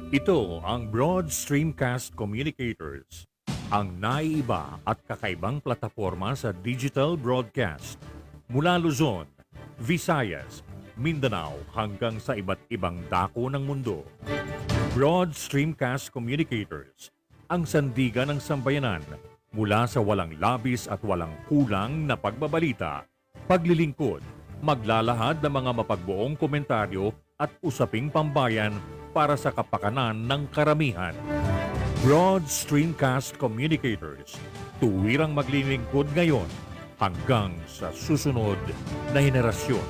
Ito ang Broad Streamcast Communicators, ang naiiba at kakaibang plataforma sa digital broadcast. Mula Luzon, Visayas, Mindanao hanggang sa iba't ibang dako ng mundo. Broad Streamcast Communicators, ang sandigan ng sambayanan mula sa walang labis at walang kulang na pagbabalita, paglilingkod, maglalahad ng mga mapagbuong komentaryo at usaping pambayan para sa kapakanan ng karamihan. Broad Streamcast Communicators, tuwirang maglilingkod ngayon hanggang sa susunod na henerasyon.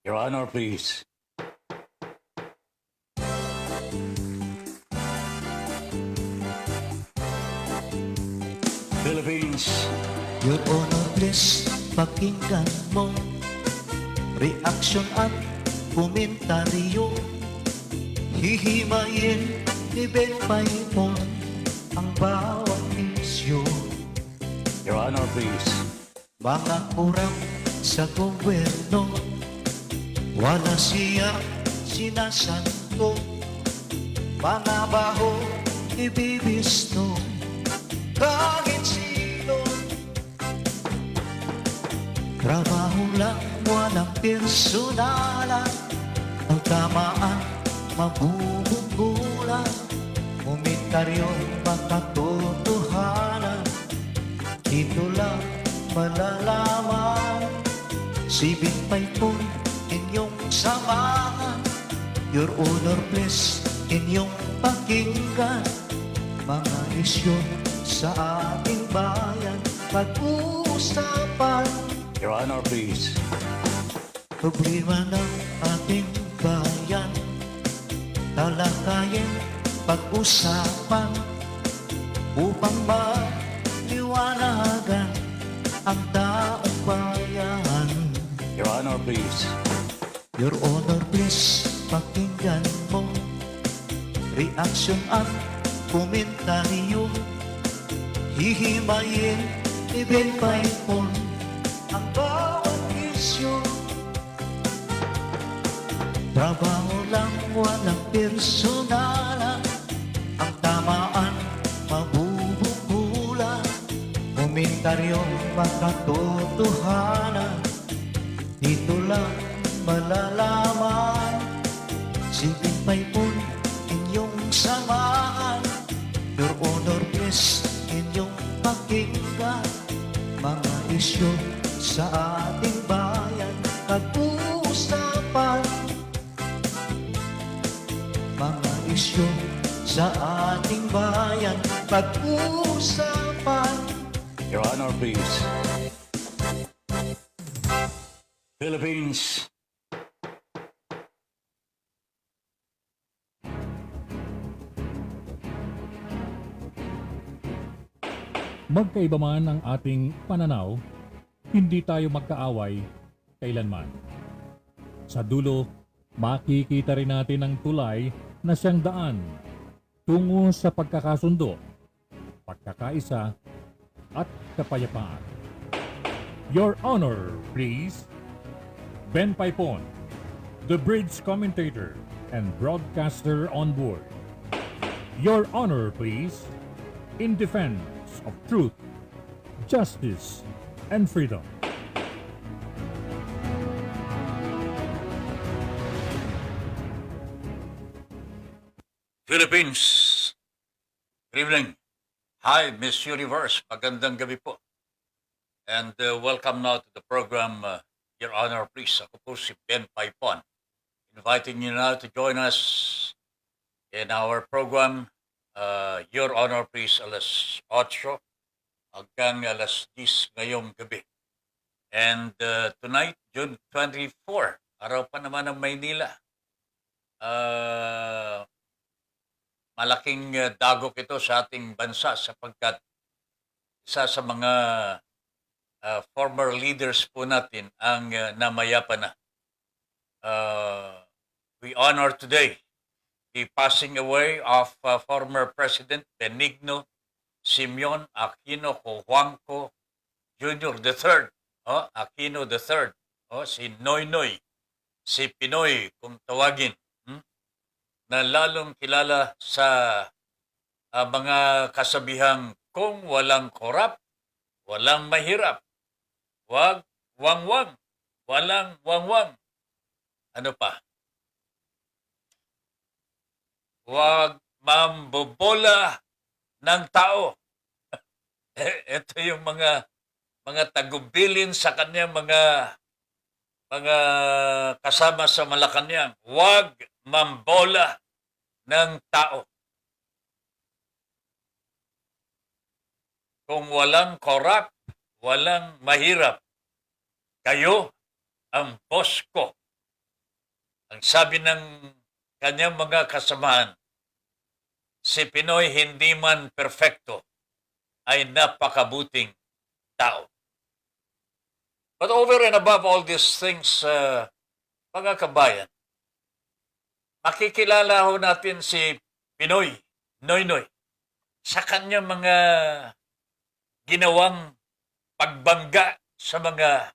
Your Honor, please. Philippines. Your Honor, please, pakinggan mo reaksyon at komentaryo. Hihimayin ni Ben Paipon ang bawat isyu. Your Honor, please. Mga kurang sa gobyerno, wala siya sinasanto. Mga baho ibibisto kahit sino. Trabaho lang, walang personalan. Ang tamaan, mabubugulan. Komentaryo, makatotohanan. Dito lang malalaman. Sibig pa'y po inyong samahan. Your Honor, please, inyong pakinggan. Mga isyu sa ating bayan, pag-uusapan. Your Honor, please. Problema ng ating bayan, talakayin, pag-usapan, upang maliwanagan ang taong bayan. Your Honor, please. Your Honor, please, pakinggan mo reaksyon at komentaryo. Hihimayin ni Ben Paipon ang bawat isyu. Trabaho lang, walang personalan. Ang tamaan, mabubugulan. Komentaryo, makatotohanan. Dito lang malalaman. Sibig pa'y po inyong samahan. Your Honor, please, inyong pakinggan. Mga isyu sa ating bayan, pag-uusapan. Mga isyu sa ating bayan, pag-uusapan. Your Honor, please. Philippines. Magkaiba man ang ating pananaw, hindi tayo magkaaway kailanman. Sa dulo, makikita rin natin ang tulay na siyang daan tungo sa pagkakasundo, pagkakaisa, at kapayapaan. Your Honor, please. Ben Paipon, the bridge commentator and broadcaster on board. Your Honor, please. In defense of truth, justice, and freedom. Philippines. Good evening. Hi, Miss Universe. Magandang gabi po. And welcome now to the program, Your Honor, please. Ako po si Ben Paipon. Inviting you now to join us in our program, Your Honor, please, alas 8 hanggang alas 10 ngayong gabi. And tonight, June 24, araw pa naman ng Maynila. Malaking dagok ito sa ating bansa sapagkat isa sa mga former leaders po natin ang namayapa na. We honor today the passing away of former President Benigno Simeon Aquino Cojuangco Jr. III. Aquino III. Si Noynoy. Si Pinoy, kung tawagin. Na lalong kilala sa mga kasabihang kung walang korap, walang mahirap. Wag wangwang. Walang wangwang. Ano pa? Wag mambobola ng tao. Ito yung mga tagubilin sa kanyang mga kasama sa Malacanang. Wag mambola ng tao. Kung walang korap, walang mahirap. Kayo ang boss ko. Ang sabi ng kanyang mga kasamahan, si Pinoy hindi man perfecto, ay napakabuting tao. But over and above all these things, mga kabayan, makikilala ho natin si Pinoy, Noynoy, sa kanyang mga ginawang pagbangga sa mga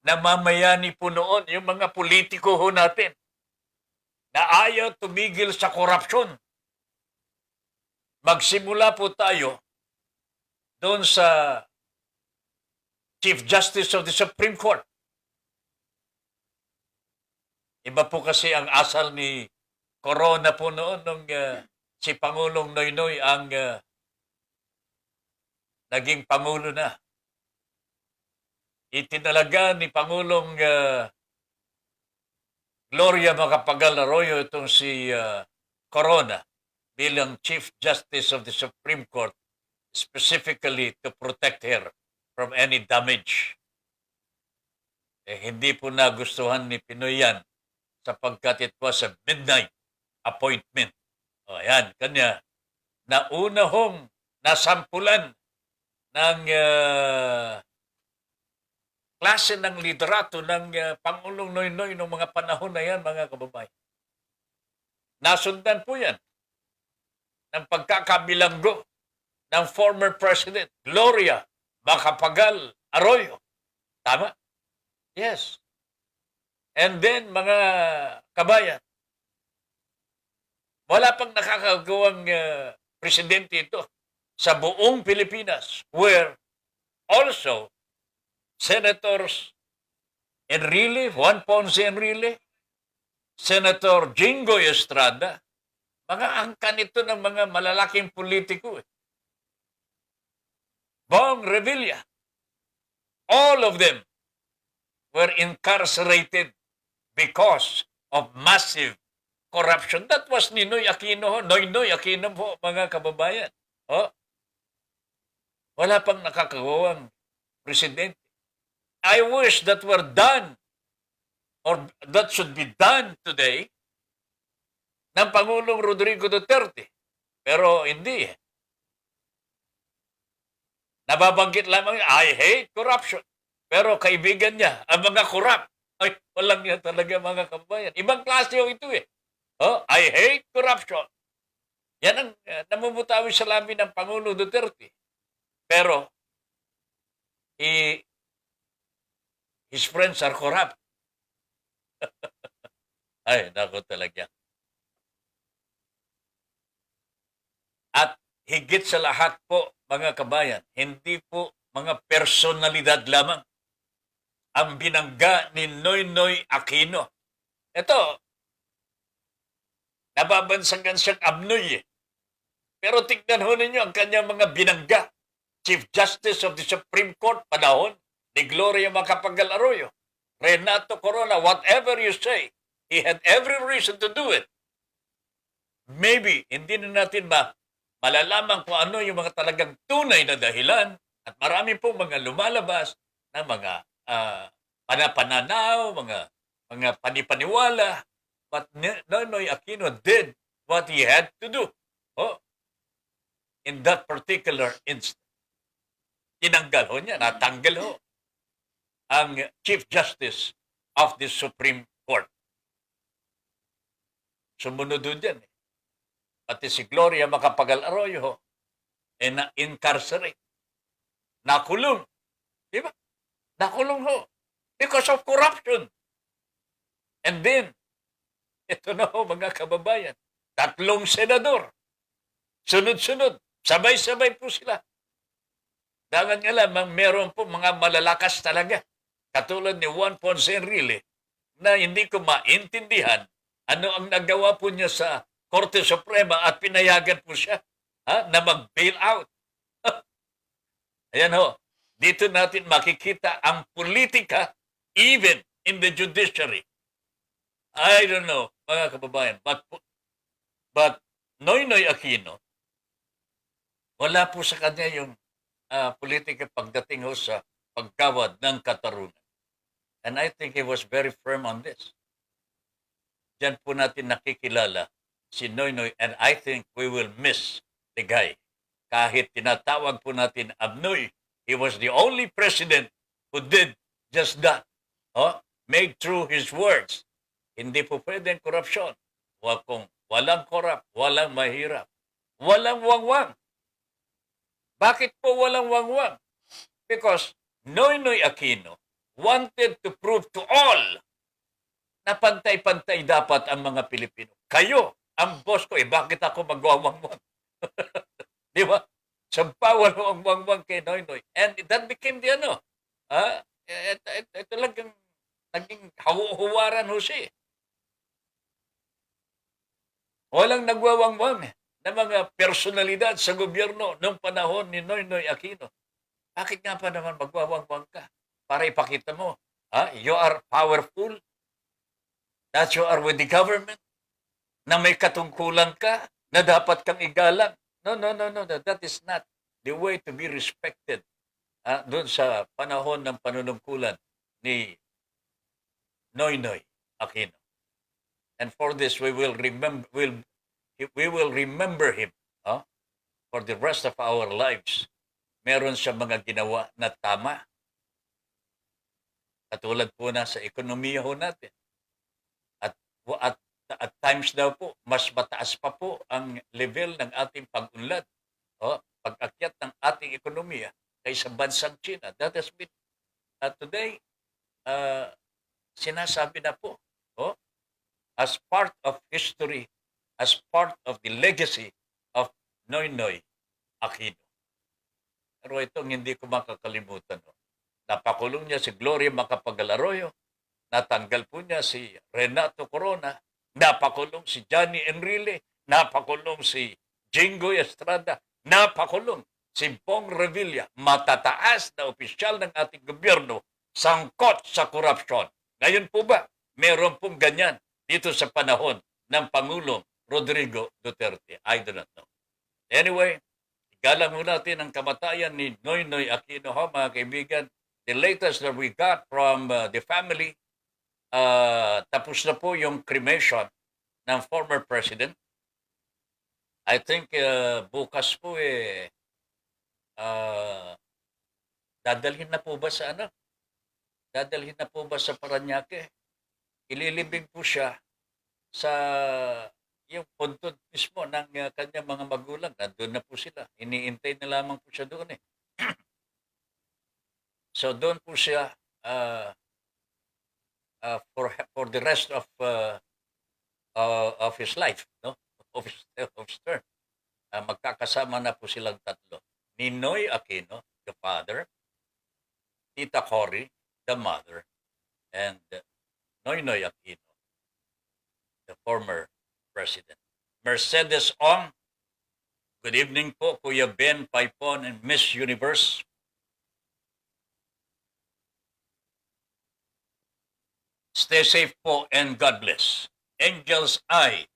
namamayani po noon, yung mga politiko ho natin, na ayaw tumigil sa korupsyon. Magsimula po tayo doon sa Chief Justice of the Supreme Court. Iba po kasi ang asal ni Corona po noon nung si Pangulong Noynoy ang naging Pangulo na. Itinalaga ni Pangulong Gloria Macapagal Arroyo itong si Corona bilang Chief Justice of the Supreme Court, specifically to protect her from any damage. Hindi po nagustuhan ni Pinoy yan sapagkat it was a midnight appointment. Ayan, kanya nauna hong nasampulan ng klase ng liderato ng Pangulong Noynoy noong mga panahon na yan, mga kababayan. Nasundan po yan ng pagkakabilanggo ng former President Gloria Macapagal Arroyo. Tama? Yes. And then, mga kabayan, wala pang nakakagawang presidente ito sa buong Pilipinas where also Senators Enrile, Juan Ponce Enrile, Senator Jingoy Estrada, mga angkan ito ng mga malalaking politiko. Bong Revilla, all of them were incarcerated because of massive corruption. That was Ninoy Aquino, Noynoy Aquino po, mga kababayan. Wala pang nakakagawang presidente. I wish that were done or that should be done today ng Pangulong Rodrigo Duterte. Pero hindi. Nababanggit lamang, I hate corruption. Pero kaibigan niya, ang mga korap, ay walang yan talaga mga kabayan. Ibang klase yung ito I hate corruption. Yan ang namumutawi sa lamin ng Pangulo Duterte. Pero, his friends are corrupt. Ay, nako talaga. At higit sa lahat po, mga kabayan, hindi po mga personalidad lamang ang binangga ni Noynoy Aquino. Ito, nababansagan siyang abnoy. Pero tignan ho ninyo ang kanyang mga binangga. Chief Justice of the Supreme Court, panahon ni Gloria Macapagal Arroyo, Renato Corona, whatever you say, he had every reason to do it. Maybe, hindi na natin malalaman kung ano yung mga talagang tunay na dahilan at marami pong mga lumalabas na mga panapananaw, mga panipaniwala. But Noynoy Aquino did what he had to do in that particular instant. Tinanggal ho niya, natanggal ho ang Chief Justice of the Supreme Court. Sumunod doon dyan. Pati si Gloria Macapagal Arroyo, na-incarcerate. Nakulong. Di ba? Nakulong ho. Because of corruption. And then, ito na ho mga kababayan, 3 senador. Sunod-sunod. Sabay-sabay po sila. Dapat nga lamang meron po mga malalakas talaga. Katulad ni Juan Ponce Enrile na hindi ko maintindihan ano ang nagawa po niya sa Korte Suprema at pinayagan po siya na mag-bail out. Ayan ho. Dito natin makikita ang politika even in the judiciary. I don't know, mga kababayan. But Noynoy Aquino, wala po sa kanya yung politika pagdating ho sa pagkawad ng katarungan. And I think he was very firm on this. Diyan po natin nakikilala si Noynoy, and I think we will miss the guy. Kahit tinatawag po natin Abnoy, he was the only president who did just that. Made true his words. Hindi po pwedeng korupsyon. Kung walang korap, walang mahirap. Walang wangwang. Bakit po walang wangwang? Because Noynoy Aquino wanted to prove to all na pantay-pantay dapat ang mga Pilipino. Kayo, ang boss ko, bakit ako magwawangwang? Di ba? So, bawal mo ang wangwang kay Noynoy. And that became the ito lang yung naging huwaran ho siya. Walang nagwawangwang na mga personalidad sa gobyerno noong panahon ni Noynoy Aquino. Bakit nga pa naman magwawangwang ka? Para ipakita mo, you are powerful, that you are with the government, na may katungkulan ka, na dapat kang igalang. No. That is not the way to be respected doon sa panahon ng panunungkulan ni Noynoy Aquino. And for this, we will remember him for the rest of our lives. Meron siya mga ginawa na tama. Katulad po na sa ekonomiya ho natin. At times daw po, mas mataas pa po ang level ng ating pag-unlad. Pag-akyat ng ating ekonomiya kaysa bansang China. That has been, today, sinasabi na po, as part of history, as part of the legacy of Noynoy Aquino. Pero itong hindi ko makakalimutan. Napakulong niya si Gloria Macapagal Arroyo, natanggal po niya si Renato Corona, napakulong si Johnny Enrile, napakulong si Jingoy Estrada, napakulong si Bong Revilla, matataas na opisyal ng ating gobyerno, sangkot sa korupsyon. Ngayon po ba, meron pong ganyan dito sa panahon ng Pangulong Rodrigo Duterte? I do not know. Anyway, igalang mo natin ang kamatayan ni Noynoy Aquino, mga kaibigan. The latest that we got from the family, tapos na po yung cremation ng former president. I think bukas po dadalhin na po ba sa Dadalhin na po ba sa Parañaque? Ililibing po siya sa yung puntod mismo ng kanyang mga magulang. Nandun na po sila. Iniintay na lamang po siya doon eh. So doon po siya for the rest of his life, no? Of his term. Magkakasama na po silang tatlo. Ninoy Aquino, the father, Tita Cory, the mother, and Noynoy Aquino, the former president. Mercedes Ong, good evening po, Kuya Ben Paipon and Miss Universe. Stay safe po and God bless. Angel's Eye.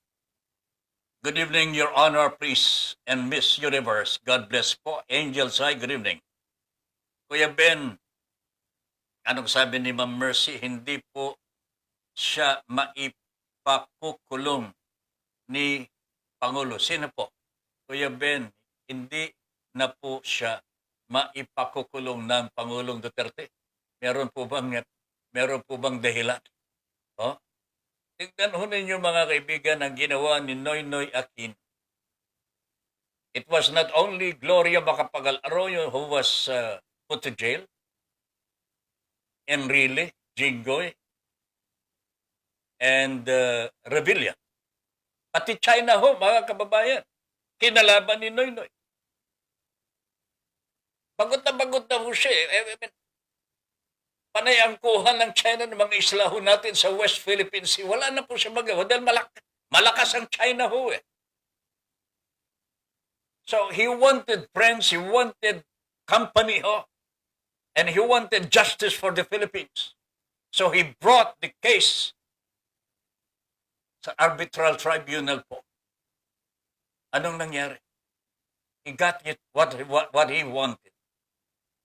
Good evening, Your Honor, please, and Miss Universe. God bless po. Angel's Eye, good evening. Kuya Ben, anong sabi ni Ma'am Mercy? Hindi po siya maipakukulong ni Pangulo. Sino po? Kuya Ben, hindi na po siya maipakukulong ng Pangulong Duterte. Meron po bang dahilan? Tingnan ho ninyo mga kaibigan ang ginawa ni Noynoy Aquino. It was not only Gloria Macapagal Arroyo who was put to jail, Enrile, Jinggoy, and Revilla. Pati China ho, mga kababayan, kinalaban ni Noynoy. Bagot na ho siya. Panay ang kuha ng China ng mga isla ho natin sa West Philippine Sea. Wala na po siya magawa dahil malakas ang China ho eh. So he wanted friends, he wanted company ho, and he wanted justice for the Philippines. So he brought the case sa arbitral tribunal po. Anong nangyari? He got it what he wanted.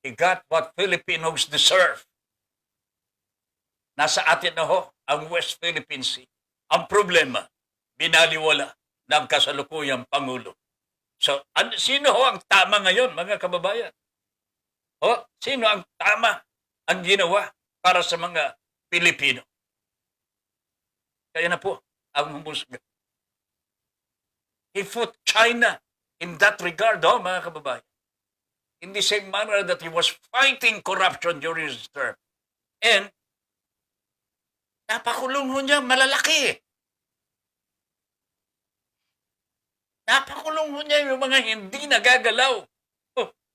He got what Filipinos deserve. Nasa atin na ho ang West Philippine Sea. Ang problema, binaliwala ng kasalukuyang Pangulo. So, sino ho ang tama ngayon, mga kababayan? Sino ang tama ang ginawa para sa mga Pilipino? Kaya na po, ang humusga. He put China in that regard, mga kababayan. In the same manner that he was fighting corruption during his term. And, napakulong ho niya malalaki. Napakulong ho niya yung mga hindi nagagalaw.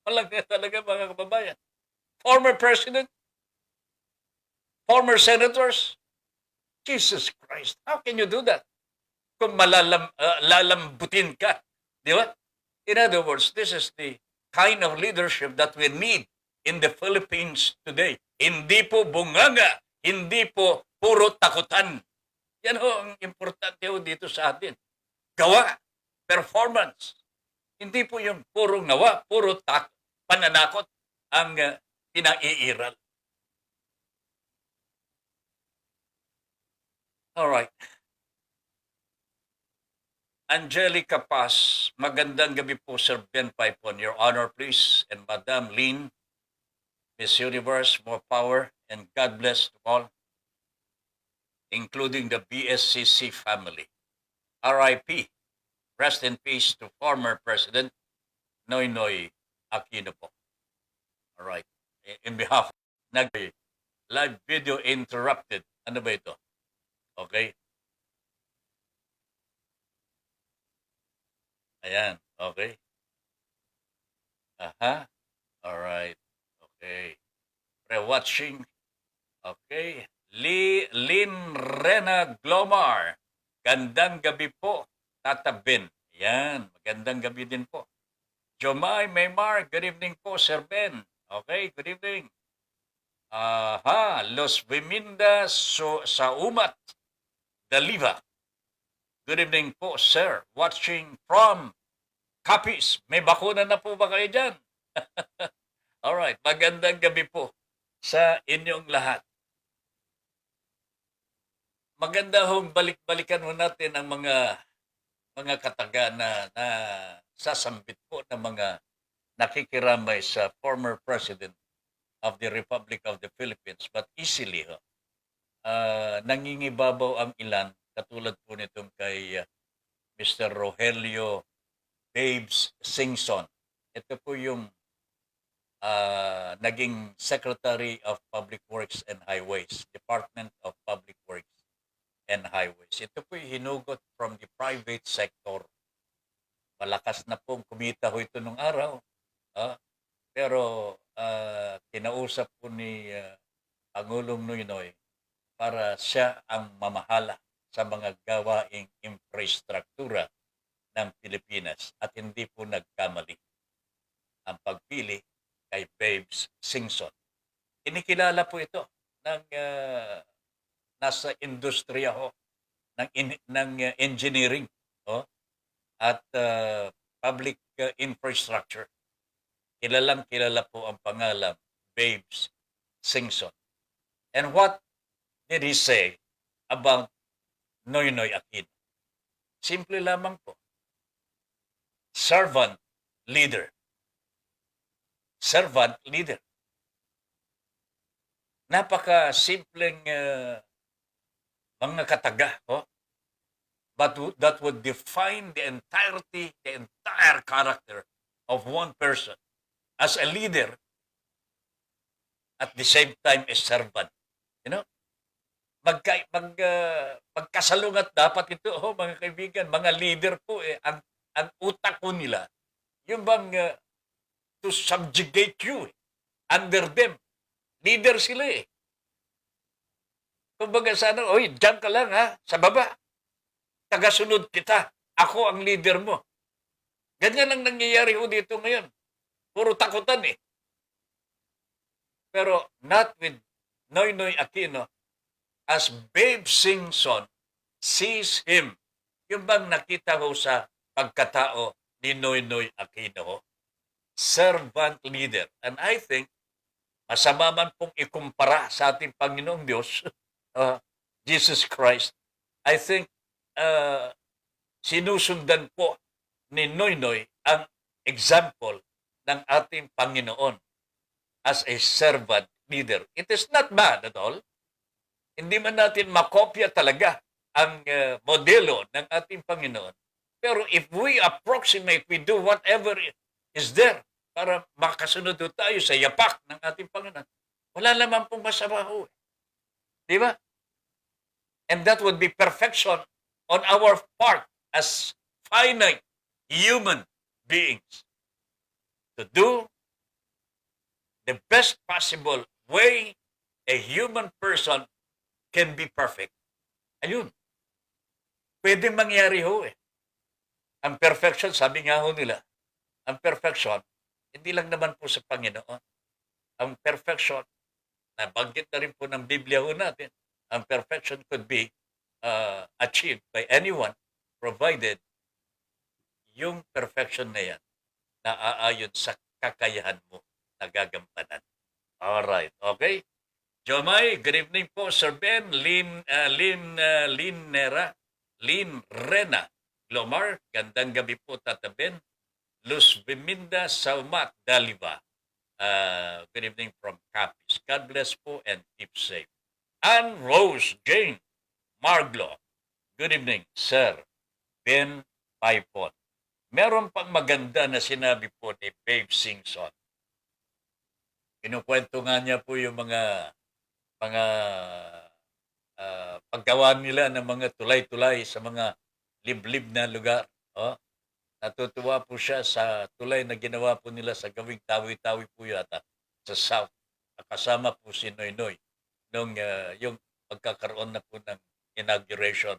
Malaki talaga mga kababayan. Former president, former senators. Jesus Christ, how can you do that? Kung lalambutin ka. Di ba? In other words, this is the kind of leadership that we need in the Philippines today. Hindi po bunganga, hindi po puro takutan. Yan ho ang importante ho dito sa atin. Gawa, performance. Hindi po yung puro gawa, puro pananakot ang pinaiiral. Alright. Angelica Paz, magandang gabi po Sir Ben Paipon. Your Honor please, and Madam Lynn, Miss Universe, more power, and God bless to all, including the BSCC family. RIP, rest in peace to former President Noynoy Aquino po. Alright. In behalf of live video interrupted. Ano ba ito? Okay. Ayan. Okay. Aha. Alright. Okay. Re-watching. Okay. Lynn Rena Glomar. Gandang gabi po, Tata Ben. Ayan. Magandang gabi din po. Jomay Maymar. Good evening po, Sir Ben. Okay. Good evening. Aha. Los Viminda sa Umat. Daliva. Good evening po, sir. Watching from Capiz. May bakuna na po ba kayo dyan? Alright, magandang gabi po sa inyong lahat. Maganda hong balik-balikan mo natin ang mga kataga na sasambit po ng mga nakikiramay sa former President of the Republic of the Philippines, but easily nangingibabaw ang ilan, katulad po nitong kay Mr. Rogelio Babes Singson. Ito po yung naging Secretary of Public Works and Highways, Department of Public Works and Highways. Ito po yung hinugot from the private sector. Malakas na pong kumita ho ito nung araw. Pero kinausap po ni Pangulong Noynoy para siya ang mamahala sa mga gawaing infrastruktura ng Pilipinas at hindi po nagkamali ang pagpili kay Babes Singson. Inikilala po ito ng nasa industriya ho ng engineering at public infrastructure. Kilalang kilala po ang pangalan Babes Singson. And what did he say about Noynoy Aquino? Simple lamang po. Servant leader. Servant leader. Napaka-simpleng mga kataga. that would define the entire character of one person as a leader, at the same time a servant. You know, magkasalungat dapat ito, mga kaibigan, mga leader po, ang utak po nila, yung bang to subjugate you, under them. Leader sila eh. Kumbaga sana, diyan ka lang ha, sa baba. Tagasunod kita. Ako ang leader mo. Ganyan ang nangyayari ho dito ngayon. Puro takutan eh. Pero not with Noynoy Aquino as Babe Singson sees him. Yung bang nakita ko sa pagkatao ni Noynoy Aquino, servant leader. And I think, masama man pong ikumpara sa ating Panginoong Diyos, Jesus Christ, I think sinusundan po ni Noynoy ang example ng ating Panginoon as a servant leader. It is not bad at all. Hindi man natin makopya talaga ang modelo ng ating Panginoon. Pero if we approximate, we do whatever is there para makasunod tayo sa yapak ng ating Panginoon, wala naman pong masama ho. Di ba? And that would be perfection on our part as finite human beings to do the best possible way a human person can be perfect. Ayun. Pwede mangyari ho eh. Ang perfection, sabi nga ho nila, ang perfection, hindi lang naman po sa Panginoon. Ang perfection, nabanggit na rin po ng Biblia ho natin, ang perfection could be achieved by anyone provided yung perfection na yan na aayon sa kakayahan mo na gagampanan. Alright, okay? Jomay, good evening po, Sir Ben, Lynn Rena, Glomar, gandang gabi po, Tata Ben. Luz Biminda Saumat Daliva. Good evening from Capiz. God bless po and keep safe. Ann Rose Jane Marglo. Good evening, Sir Ben Paipon. Meron pang maganda na sinabi po ni Babe Singson. Kinukwento nga niya po yung mga paggawa nila ng mga tulay-tulay sa mga liblib na lugar. Natutuwa po siya sa tulay na ginawa po nila sa gawing Tawi-Tawi po yata sa South. Kasama po si Noynoy nung yung pagkakaroon na po ng inauguration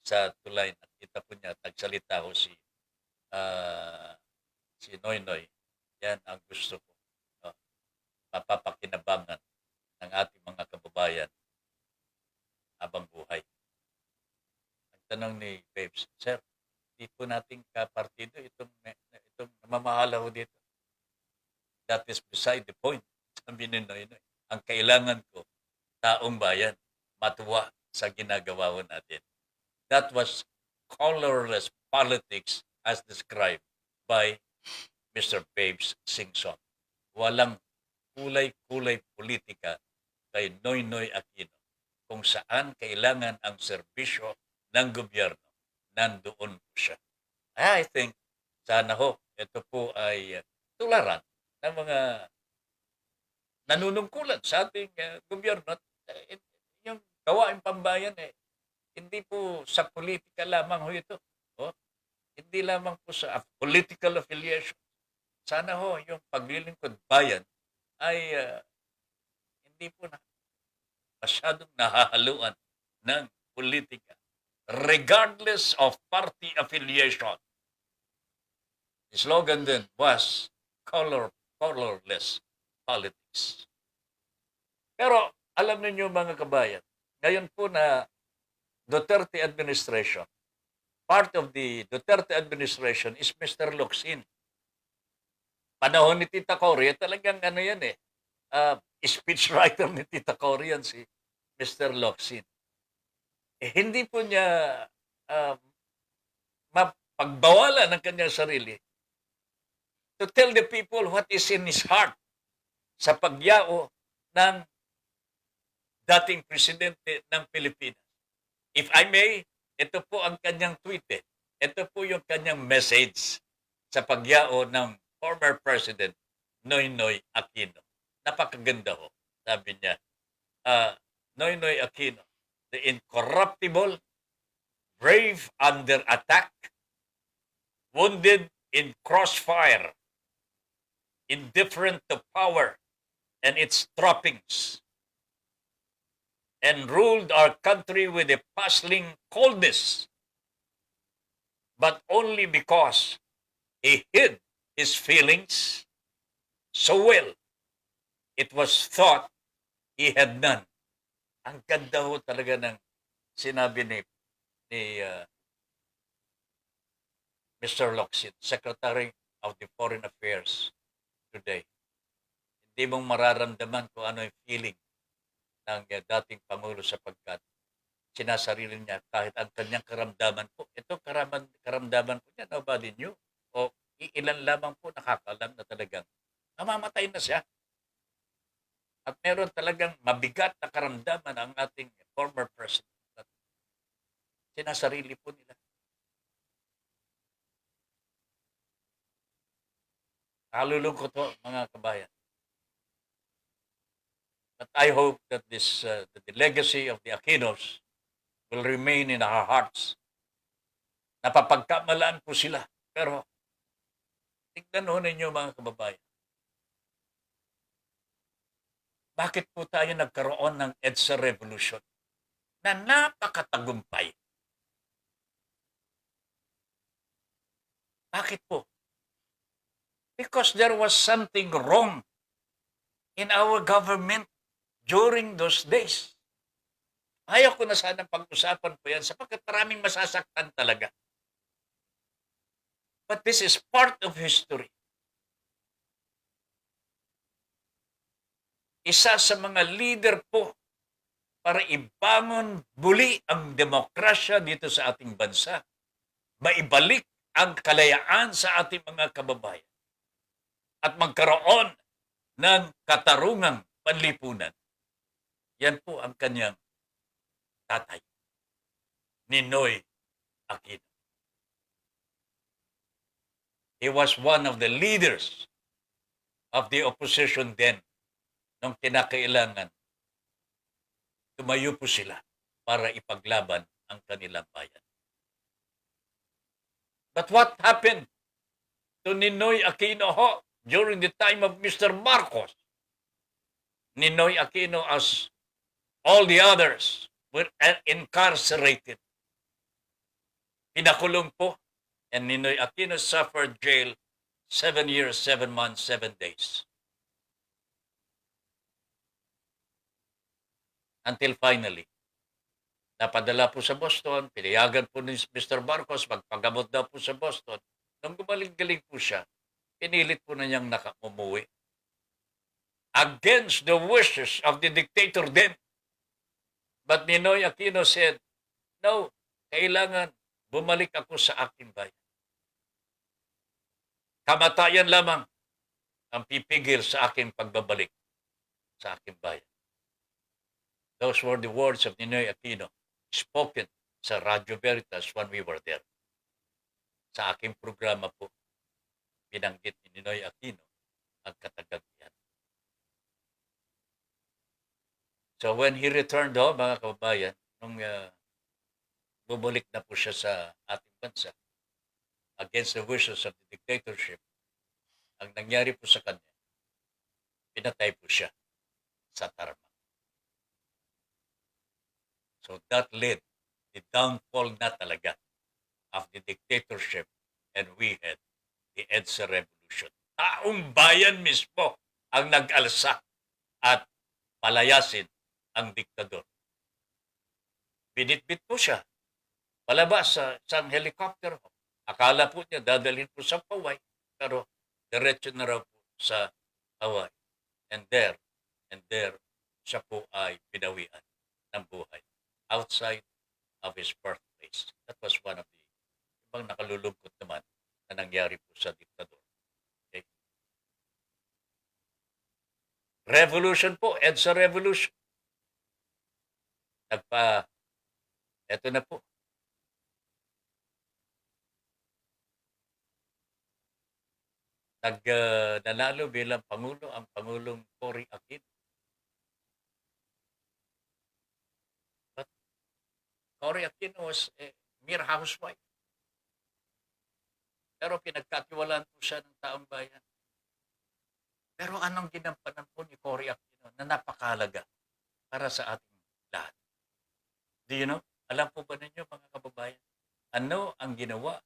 sa tulay. Nakita po niya, nagsalita ko si Noynoy. Yan ang gusto ko. Mapapakinabangan ng ating mga kababayan habang buhay. Ang tanong ni Babes, Sir, hindi po nating kapartido itong namamahala ho dito. That is beside the point. Sabi ni Noynoy, ang kailangan ko, taong bayan, matuwa sa ginagawa ho natin. That was colorless politics as described by Mr. Babes Singson. Walang kulay-kulay politika kay Noynoy Aquino. Kung saan kailangan ang serbisyo ng gobyerno, nandoon po siya. I think, sana ho, ito po ay tularan ng mga nanunungkulan sa ating gobyerno. Yung gawain pambayan, hindi po sa politika lamang ho ito. Hindi lamang po sa political affiliation. Sana ho, yung paglilingkod bayan ay hindi po na masyadong nahahaluan ng politika, regardless of party affiliation. The slogan then was colorless politics. Pero alam niyo mga kabayan, ngayon po na Duterte administration, part of the Duterte administration is Mr. Locsin. Panahon ni Tita Cory, talagang yan speechwriter ni Tita Cory yan si Mr. Locsin. Hindi po niya mapagbawalan ng kanyang sarili to tell the people what is in his heart sa pagyao ng dating presidente ng Pilipinas. If I may, Ito po ang kanyang tweet eh. Ito po yung kanyang message sa pagyao ng former President Noynoy Aquino. Napakaganda ho. Sabi niya, Noynoy Aquino, the incorruptible, brave under attack, wounded in crossfire, indifferent to power and its trappings, and ruled our country with a puzzling coldness, but only because he hid his feelings so well. It was thought he had none. Ang ganda ho talaga ng sinabi ni Mr. Locsin, Secretary of the Foreign Affairs today. Hindi mong mararamdaman kung ano yung feeling ng dating Pangulo sapagkat sinasarili niya kahit ang kanyang karamdaman po. Ito karamdaman po niya, nobody knew. O ilan lamang po nakakalam na talagang mamamatay na siya. At meron talagang mabigat na karamdaman ang ating former president. At sinasarili po nila. Kalulungkot po mga kabayan. But I hope that that the legacy of the Aquinos will remain in our hearts. Napapagkamalaan po sila. Pero tignan ho ninyo mga kababayan. Bakit po tayo nagkaroon ng EDSA Revolution na napakatagumpay? Bakit po? Because there was something wrong in our government during those days. Ayaw ko na sanang pag-usapan po yan sapagkat maraming masasaktan talaga. But this is part of history. Isa sa mga leader po para ibangon muli ang demokrasya dito sa ating bansa. Maibalik ang kalayaan sa ating mga kababayan. At magkaroon ng katarungang panlipunan. Yan po ang kanyang tatay, Ninoy Aquino. He was one of the leaders of the opposition then nung kinakailangan tumayo po sila para ipaglaban ang kanilang bayan. But what happened to Ninoy Aquino ho during the time of Mr. Marcos? Ninoy Aquino, as all the others, were incarcerated. Pinakulong po, and Ninoy Aquino suffered jail 7 years, 7 months, 7 days. Until finally, napadala po sa Boston, pinayagan po ni Mr. Marcos, magpagamot daw po sa Boston. Nung gumaling-galing po siya, pinilit po na niyang umuwi. Against the wishes of the dictator then. But Ninoy Aquino said, no, kailangan bumalik ako sa aking bayan. Kamatayan lamang ang pipigil sa aking pagbabalik sa aking bayan. Those were the words of Ninoy Aquino spoken sa Radyo Veritas when we were there. Sa aking programa po, binanggit ni Ninoy Aquino ang katagatian. So when he returned home, mga kababayan, nung bumalik na po siya sa ating bansa, against the wishes of the dictatorship, ang nangyari po sa kanya, pinatay po siya sa tarma. So that led the downfall na talaga of the dictatorship, and we had the EDSA Revolution. Taong bayan mismo ang nag-alsa at palayasin ang diktador. Binitbit po siya palabas sa isang helicopter. Akala po niya dadalhin po sa Hawaii, pero diretso na raw po sa Hawaii. And there, siya po ay pinawian ng buhay outside of his birthplace. That was one of the ibang nakalulungkot naman na nangyari po sa diktador. Okay? Revolution po, EDSA Revolution. Eto na po. nanalo bilang Pangulo ang Pangulong Cory Aquino. But Cory Aquino was a mere housewife. Pero pinagkatiwalaan po siya ng taong bayan. Pero anong ginampanan po ni Cory Aquino na napakahalaga para sa ating lahat? Do you know? Alam po ba ninyo mga kababayan? Ano ang ginawa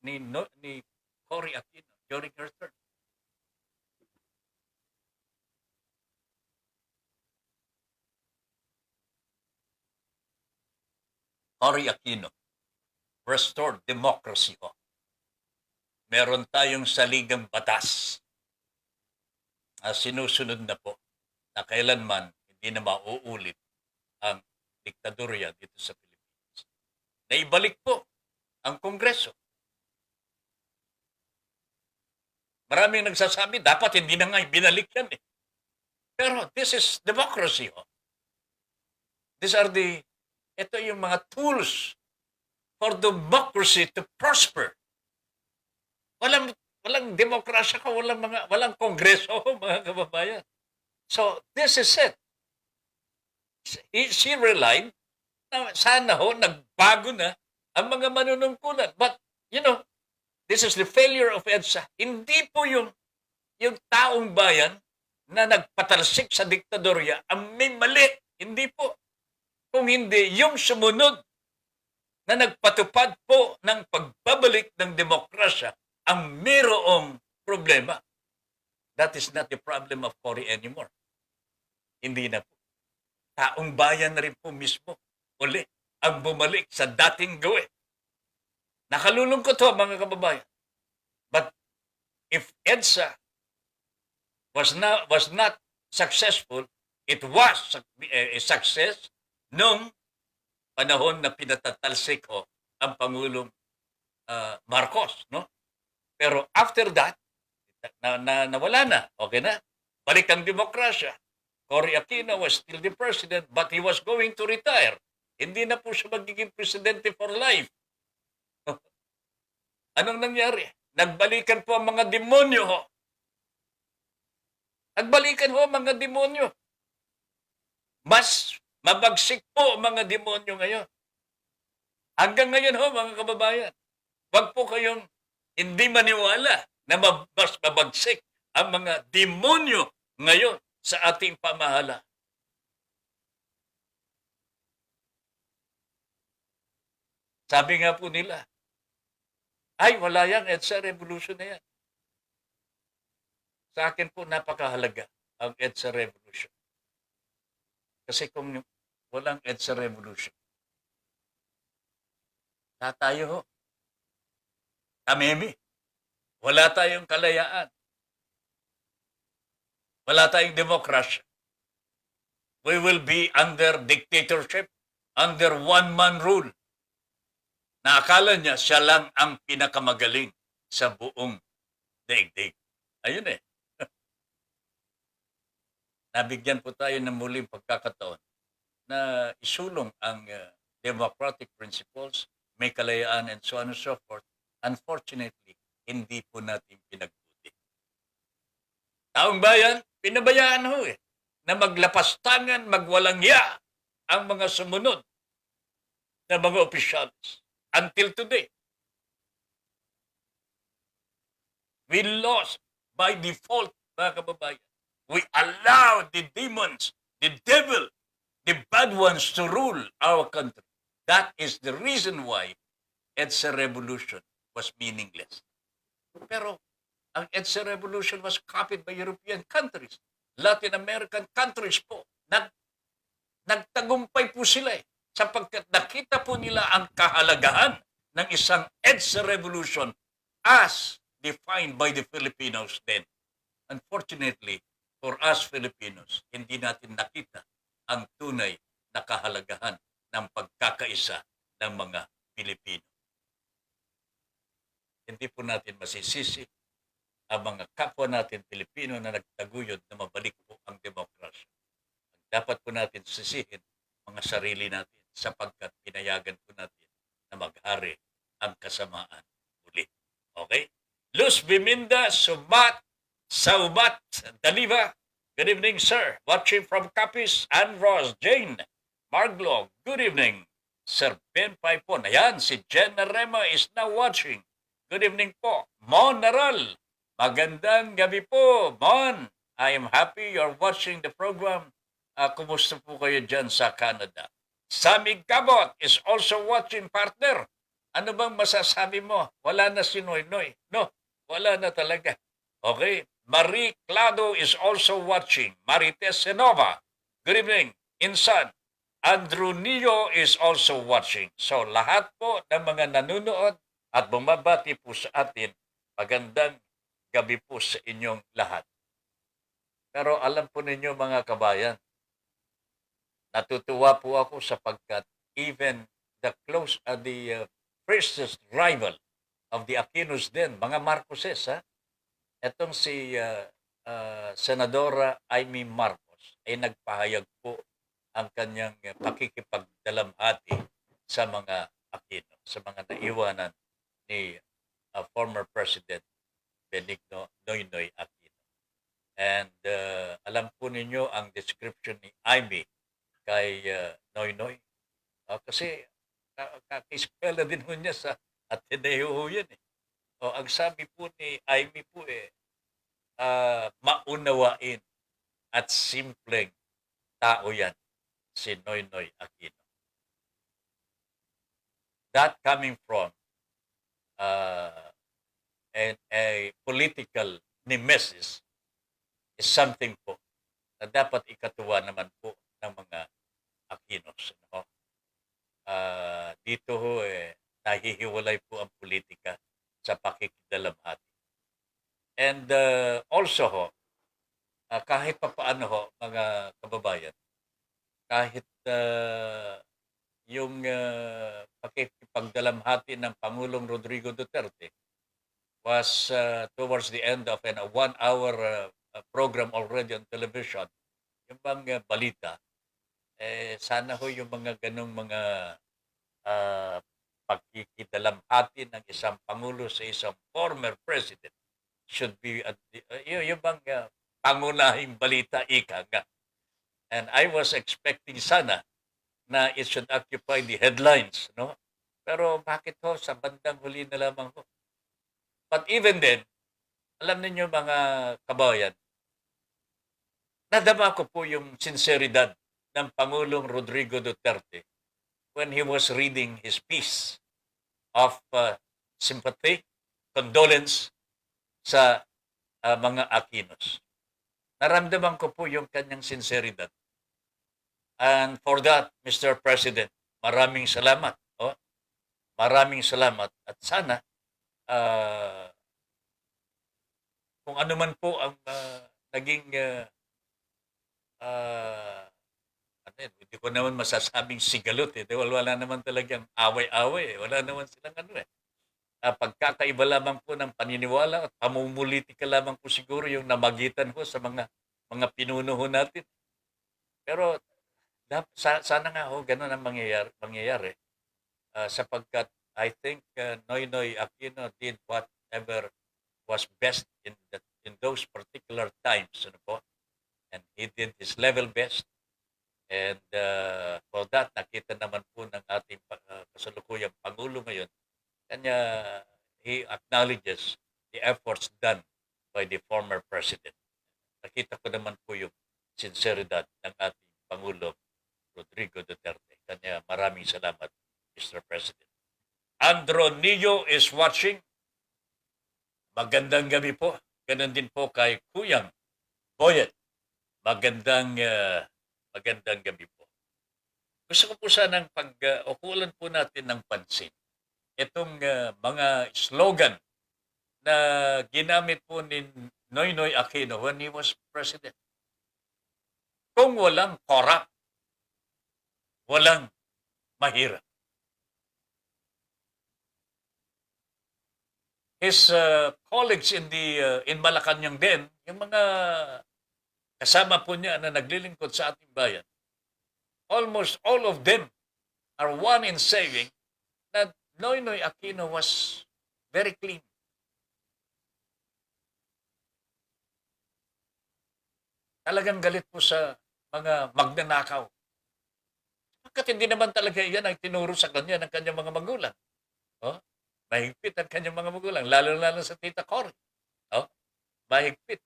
ni Cory Aquino during her term? Cory Aquino, restored democracy ho. Meron tayong saligang batas na sinusunod na po na kailanman hindi na mauulit ang diktadorya dito sa Pilipinas. Naibalik po ang Kongreso. Maraming nagsasabi, dapat hindi na nga binalik yan eh. Pero this is democracy ho. Ito yung mga tools for democracy to prosper. Walang demokrasya ka, walang kongreso, mga kababayan. So, this is it. She relied na sana ho, nagbago na ang mga manunungkulan. But, you know, this is the failure of EDSA. Hindi po yung taong bayan na nagpatalsik sa diktadorya ang may mali. Hindi po. Kung hindi, yung sumunod na nagpatupad po ng pagbabalik ng demokrasya ang mayroong problema. That is not the problem of Cory anymore. Hindi na po. Taong bayan na rin po mismo uli ang bumalik sa dating gawin. Nakalulungkot ho mga kababayan. But if EDSA was not successful, it was a success nung panahon na pinatatalsik ho ang Pangulong Marcos, no? Pero after that, nawala na. Okay na. Balik ang demokrasya. Cory Aquino was still the president but he was going to retire. Hindi na po siya magiging presidente for life. Anong nangyari? Nagbalikan po ang mga demonyo ho. Nagbalikan ho ang mga demonyo. Mas mabagsik po ang mga demonyo ngayon. Hanggang ngayon ho mga kababayan. Huwag po kayong hindi maniwala na mas mabagsik ang mga demonyo ngayon sa ating pamahala. Sabi nga po nila, ay wala yan, EDSA revolution na yan. Sa akin po napakahalaga ang EDSA revolution. Kasi kung walang EDSA revolution, tayo ho. Tamimi. Wala tayong kalayaan. Wala tayong demokrasya. We will be under dictatorship, under one-man rule. Na akala niya siya lang ang pinakamagaling sa buong daigdig. Ayun eh. Nabigyan po tayo ng muling pagkakataon na isulong ang democratic principles, may kalayaan and so on and so forth. Unfortunately, hindi po natin pinagbuti. Taong bayan, pinabayaan ho eh, na maglapastangan, magwalangya ang mga sumunod na mga opisyalis. Until today, we lost by default, mga kababayan. We allowed the demons, the devil, the bad ones to rule our country. That is the reason why EDSA revolution was meaningless. Pero ang EDSA revolution was copied by European countries. Latin American countries po. Nagtagumpay po sila eh. Sapagkat nakita po nila ang kahalagahan ng isang EDSA revolution as defined by the Filipinos then. Unfortunately, for us Filipinos, hindi natin nakita ang tunay na kahalagahan ng pagkakaisa ng mga Pilipino. Hindi po natin masisisi ang mga kapwa natin Pilipino na nagtaguyod na mabalik po ang demokrasya. Dapat po natin sisihin mga sarili natin sapagkat pinayagan po natin na maghari ang kasamaan muli. Okay? Luz Biminda Sumat Saumat Daliva. Good evening, sir. Watching from Capiz and Ross. Jane Marglo. Good evening. Sir Ben Paipon. Ayan, si Jen Rema is now watching. Good evening po. Mon Naral. Magandang gabi po, Mon. I am happy you're watching the program. Kumusta po kayo dyan sa Canada? Sammy Cabot is also watching, partner. Ano bang masasabi mo? Wala na si Noynoy. No, wala na talaga. Okay. Marie Clado is also watching. Marites Senova. Good evening. Insan. Andrew Nio is also watching. So lahat po ng mga nanonood at bumabati po sa atin, magandang gabi po sa inyong lahat. Pero alam po ninyo mga kabayan, natutuwa po ako sapagkat even the first rival of the Aquinos din, mga Marcoses, ha? Etong si Senadora Amy Marcos ay nagpahayag po ang kanyang pakikipagdalamhati sa mga Aquino, sa mga naiwanan ni former President Benigno Noynoy Aquino. And alam po ninyo ang description ni Amy kay Noynoy. Kasi kakispela din ho niya sa Ateneo ho yan eh. Ang sabi po ni Amy po maunawain at simpleng tao yan, si Noynoy Aquino. That coming from a political nemesis is something po na dapat ikatuwa naman po ng mga Aquinos. No? Dito ho nahihiwalay po ang politika sa pakikidalamhati. And also ho, kahit pa paano ho, mga kababayan, kahit yung pakikipagdalamhati ng Pangulong Rodrigo Duterte was towards the end of a 1-hour program already on television, yung bang balita, sana ho yung mga ganong mga pagkikidalamhati ng isang Pangulo sa isang former president should be yung bang pangunahing balita, ika nga. And I was expecting sana na it should occupy the headlines, no? Pero bakit ho sa bandang huli na lamang ho? But even then, alam niyo mga kabayan, nadama ko po yung sinseridad ng Pangulong Rodrigo Duterte when he was reading his piece of sympathy, condolence sa mga Aquinos. Naramdaman ko po yung kanyang sinseridad. And for that, Mr. President, maraming salamat. Maraming salamat. At sana, kung ano man po ang naging, hindi ko naman masasabing sigalot. Wala naman talagang away-away. Wala naman silang pagkakaiba lamang po ng paniniwala at pamumulitika lamang po siguro yung namagitan ho sa mga pinuno ho natin. Pero sana nga ho ganun ang mangyayari sapagkat I think Noynoy Aquino did whatever was best in those particular times, ano po, and he did his level best, and for that nakita naman po ng ating kasalukuyang Pangulo ngayon, kanya he acknowledges the efforts done by the former president. Nakita ko naman po yung sinseridad ng ating Pangulo Rodrigo Duterte. Kanya maraming salamat, Mr. President. Andrew Nio is watching. Magandang gabi po. Ganon din po kay Kuyang Boyet. Magandang gabi po. Gusto ko po sanang pag-ukulan po natin ng pansin itong mga slogan na ginamit po ni Noynoy Aquino when he was president. Kung walang corrupt, walang mahirap. His colleagues in Malacanang din, yung mga kasama po niya na naglilingkod sa ating bayan, almost all of them are one in saying that Noynoy Aquino was very clean. Talagang galit po sa mga magnanakaw. Bakit hindi naman talaga yan ang tinuro sa kanya ng kanyang mga magulang? Oh, mahigpit ang kanyang mga magulang, lalo-lalo sa Tita Cory. Oh, mahigpit.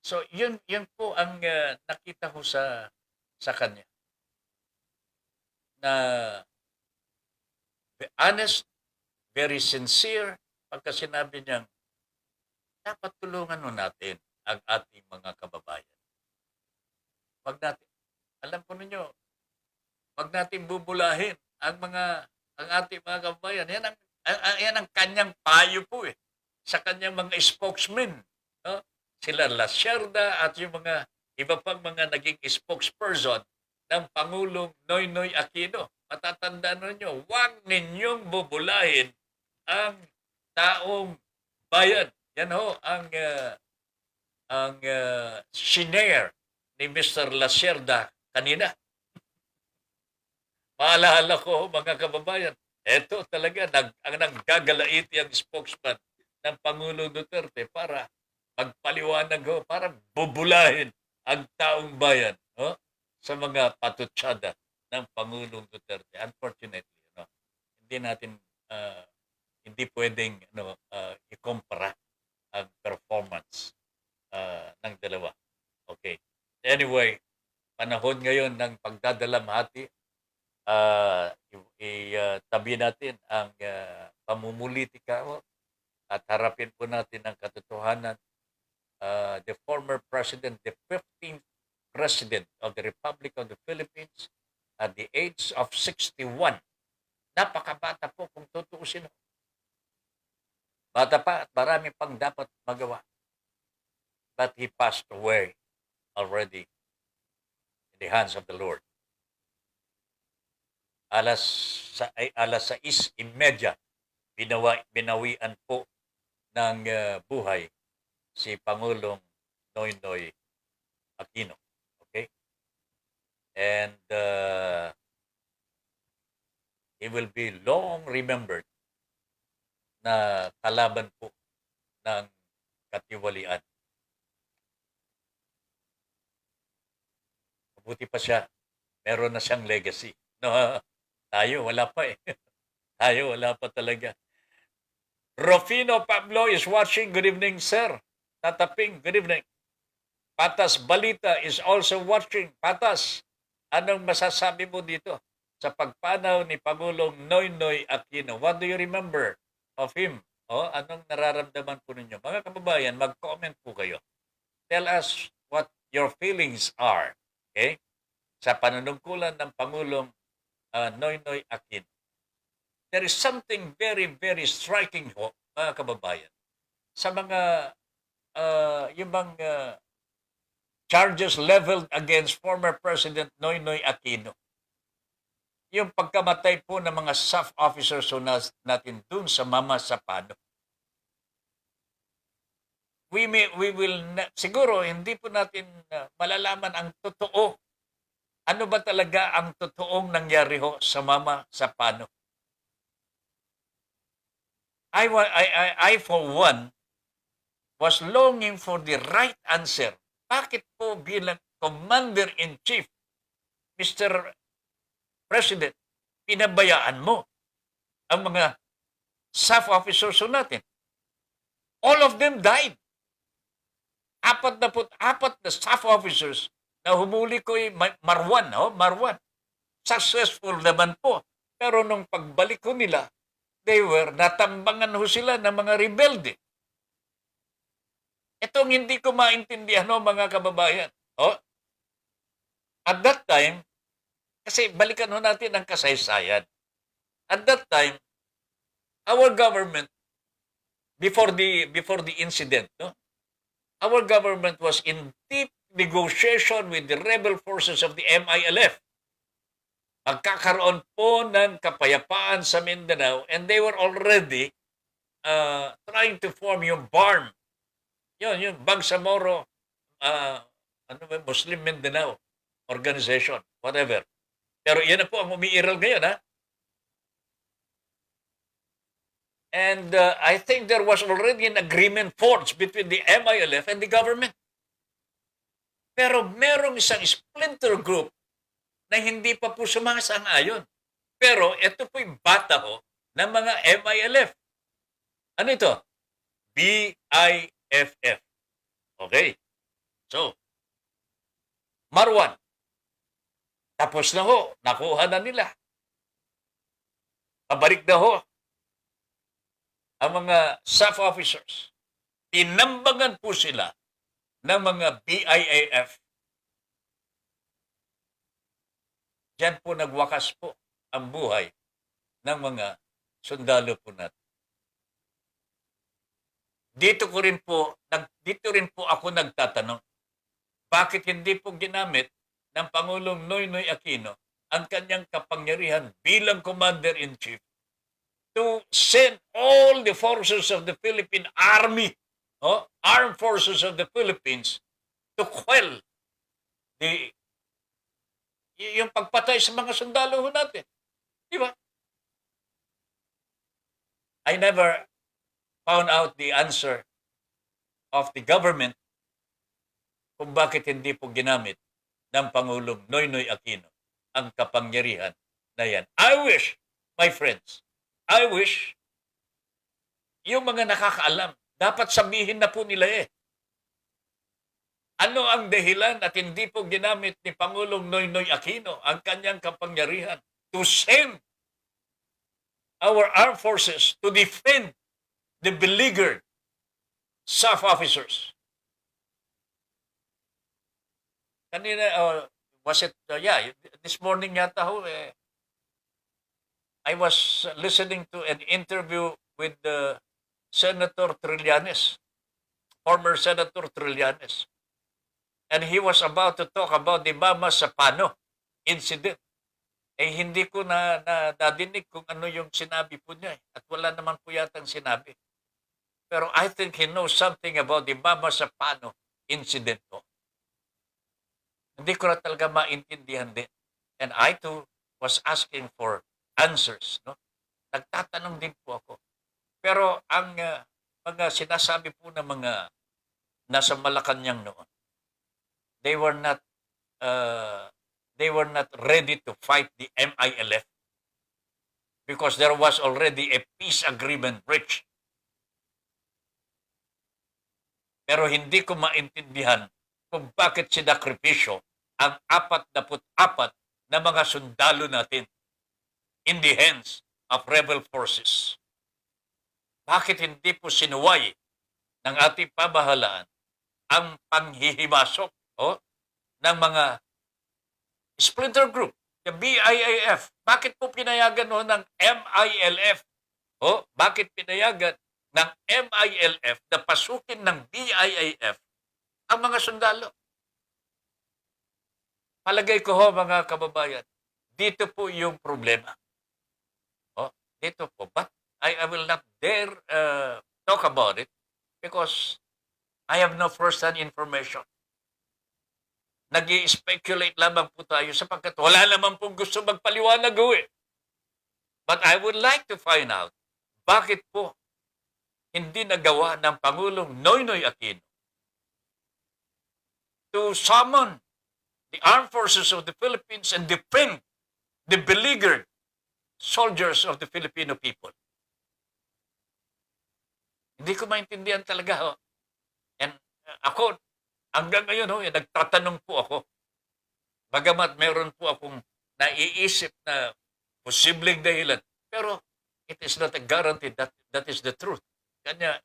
So, yun po ang nakita ko sa kanya. Na honest, very sincere, pagka sinabi niyang, dapat tulungan mo natin ang ating mga kababayan. Wag natin, alam po ninyo, wag natin bubulahin ang ating mga kababayan. Yan ang kanyang payo po sa kanyang mga spokesmen. No? Sila Lacerda at yung mga iba pang mga naging spokesperson ng Pangulong Noynoy Aquino. Matatandaan ninyo, huwag ninyong bubulahin ang taong bayan. Yan ho ang shinare ni Mr. Lacerda kanina. Maalala ko, mga kababayan, eto talaga, ang naggagalaiti ang spokesman ng Pangulong Duterte para magpaliwanag ho, para bubulahin ang taong bayan sa mga patutsada ng Pangulong Duterte. Unfortunately, hindi natin, hindi pwedeng ikumpara ang performance ng dalawa. Okay. Anyway, panahon ngayon ng pagdadalamhati, itabi natin ang pamumulitika at harapin po natin ang katotohanan. The former president, the 15th president of the Republic of the Philippines at the age of 61. Napakabata po kung tutuusin. Bata pa at marami pang dapat magawa. But he passed away already in the hands of the Lord. Alas 6:30, binawian po ng buhay si Pangulong Noynoy Aquino. Okay? And he will be long remembered na kalaban po ng katiwalian. Mabuti pa siya, meron na siyang legacy. No, tayo, wala pa Tayo, wala pa talaga. Rufino Pablo is watching. Good evening, sir. Tataping, good evening. Patas Balita is also watching. Patas, anong masasabi mo dito sa pagpanaw ni Pangulong Noynoy Aquino? What do you remember of him? Anong nararamdaman po ninyo? Mga kababayan, mag-comment po kayo. Tell us what your feelings are. Okay? Sa panunungkulan ng Pangulong Noynoy Aquino. There is something very, very striking ho, mga kababayan, sa mga yung bang charges leveled against former President Noynoy Aquino. Yung pagkamatay po ng mga SAF officers natin dun sa Mama Sapano. Siguro hindi po natin malalaman ang totoo. Ano ba talaga ang totoong nangyari ho sa Mama Sapano? I for one, was longing for the right answer. Bakit po bilang Commander-in-Chief, Mr. President, pinabayaan mo ang mga SAF officers natin? All of them died. 44 na SAF officers na humuli ko ay Marwan. Successful naman po. Pero nung pagbalik ko nila, natambangan ho sila ng mga rebelde. Itong hindi ko maintindihan, mga kababayan. At that time, kasi balikan ho natin ang kasaysayan. At that time, our government, before the incident, our government was in deep negotiation with the rebel forces of the MILF. Magkakaroon po ng kapayapaan sa Mindanao, and they were already trying to form yung BARM. Yung Bangsamoro Muslim Mindanao Organization, whatever. Pero yan na po ang umiiral ngayon, And I think there was already an agreement forged between the MILF and the government. Pero merong isang splinter group na hindi pa po sumasang-ayon. Pero ito po'y bata ho ng mga MILF. Ano ito? BIFF. Okay. So, Marwan. Tapos na ho. Nakuha na nila. Pabalik na ho ang mga staff officers. Tinambangan po sila ng mga BIAF. Diyan po nagwakas po ang buhay ng mga sundalo po natin. Dito rin po ako nagtatanong, bakit hindi po ginamit ng Pangulong Noynoy Aquino ang kanyang kapangyarihan bilang Commander-in-Chief to send all the forces of the Philippine Army, Armed Forces of the Philippines, to quell yung pagpatay sa mga sundalo natin. Di ba? I never found out the answer of the government kung bakit hindi po ginamit ng Pangulong Noynoy Aquino ang kapangyarihan na yan. I wish, my friends, yung mga nakakaalam, dapat sabihin na po nila ano ang dahilan at hindi po ginamit ni Pangulong Noynoy Aquino ang kanyang kapangyarihan to send our armed forces to defend the beleaguered staff officers? Kanina, this morning yata ho, I was listening to an interview with Senator Trillanes, former Senator Trillanes. And he was about to talk about the Mama Sapano incident. Hindi ko nadinig kung ano yung sinabi po niya. At wala naman po yatang sinabi. Pero I think he knows something about the Mama Sapano incident po. Hindi ko na talaga maintindihan din. And I too was asking for answers. No? Nagtatanong din po ako. Pero ang mga sinasabi po ng mga nasa Malacanang noon, they were not ready to fight the MILF because there was already a peace agreement reached. Pero hindi ko maintindihan kung bakit sinakripisyo ang 44 na mga sundalo natin in the hands of rebel forces. Bakit hindi po sinuway ng ating pamahalaan ang panghihimasok ng mga splinter group, the BIAF? Bakit po pinayagan ng MILF? Bakit pinayagan ng MILF na pasukin ng BIAF ang mga sundalo? Palagay ko mga kababayan, dito po yung problema. Dito po. But I will not dare talk about it because I have no first-hand information. Nag-i-speculate lamang po tayo sapagkat wala naman pong gusto magpaliwanag But I would like to find out bakit po hindi nagawa ng Pangulong Noynoy Aquino to summon the armed forces of the Philippines and defend the beleaguered soldiers of the Filipino people. Hindi ko maintindihan talaga. And ako, hanggang ngayon, nagtatanong po ako. Bagamat meron po akong naiisip na posibleng dahilan. Pero it is not a guarantee that that is the truth. Kanya,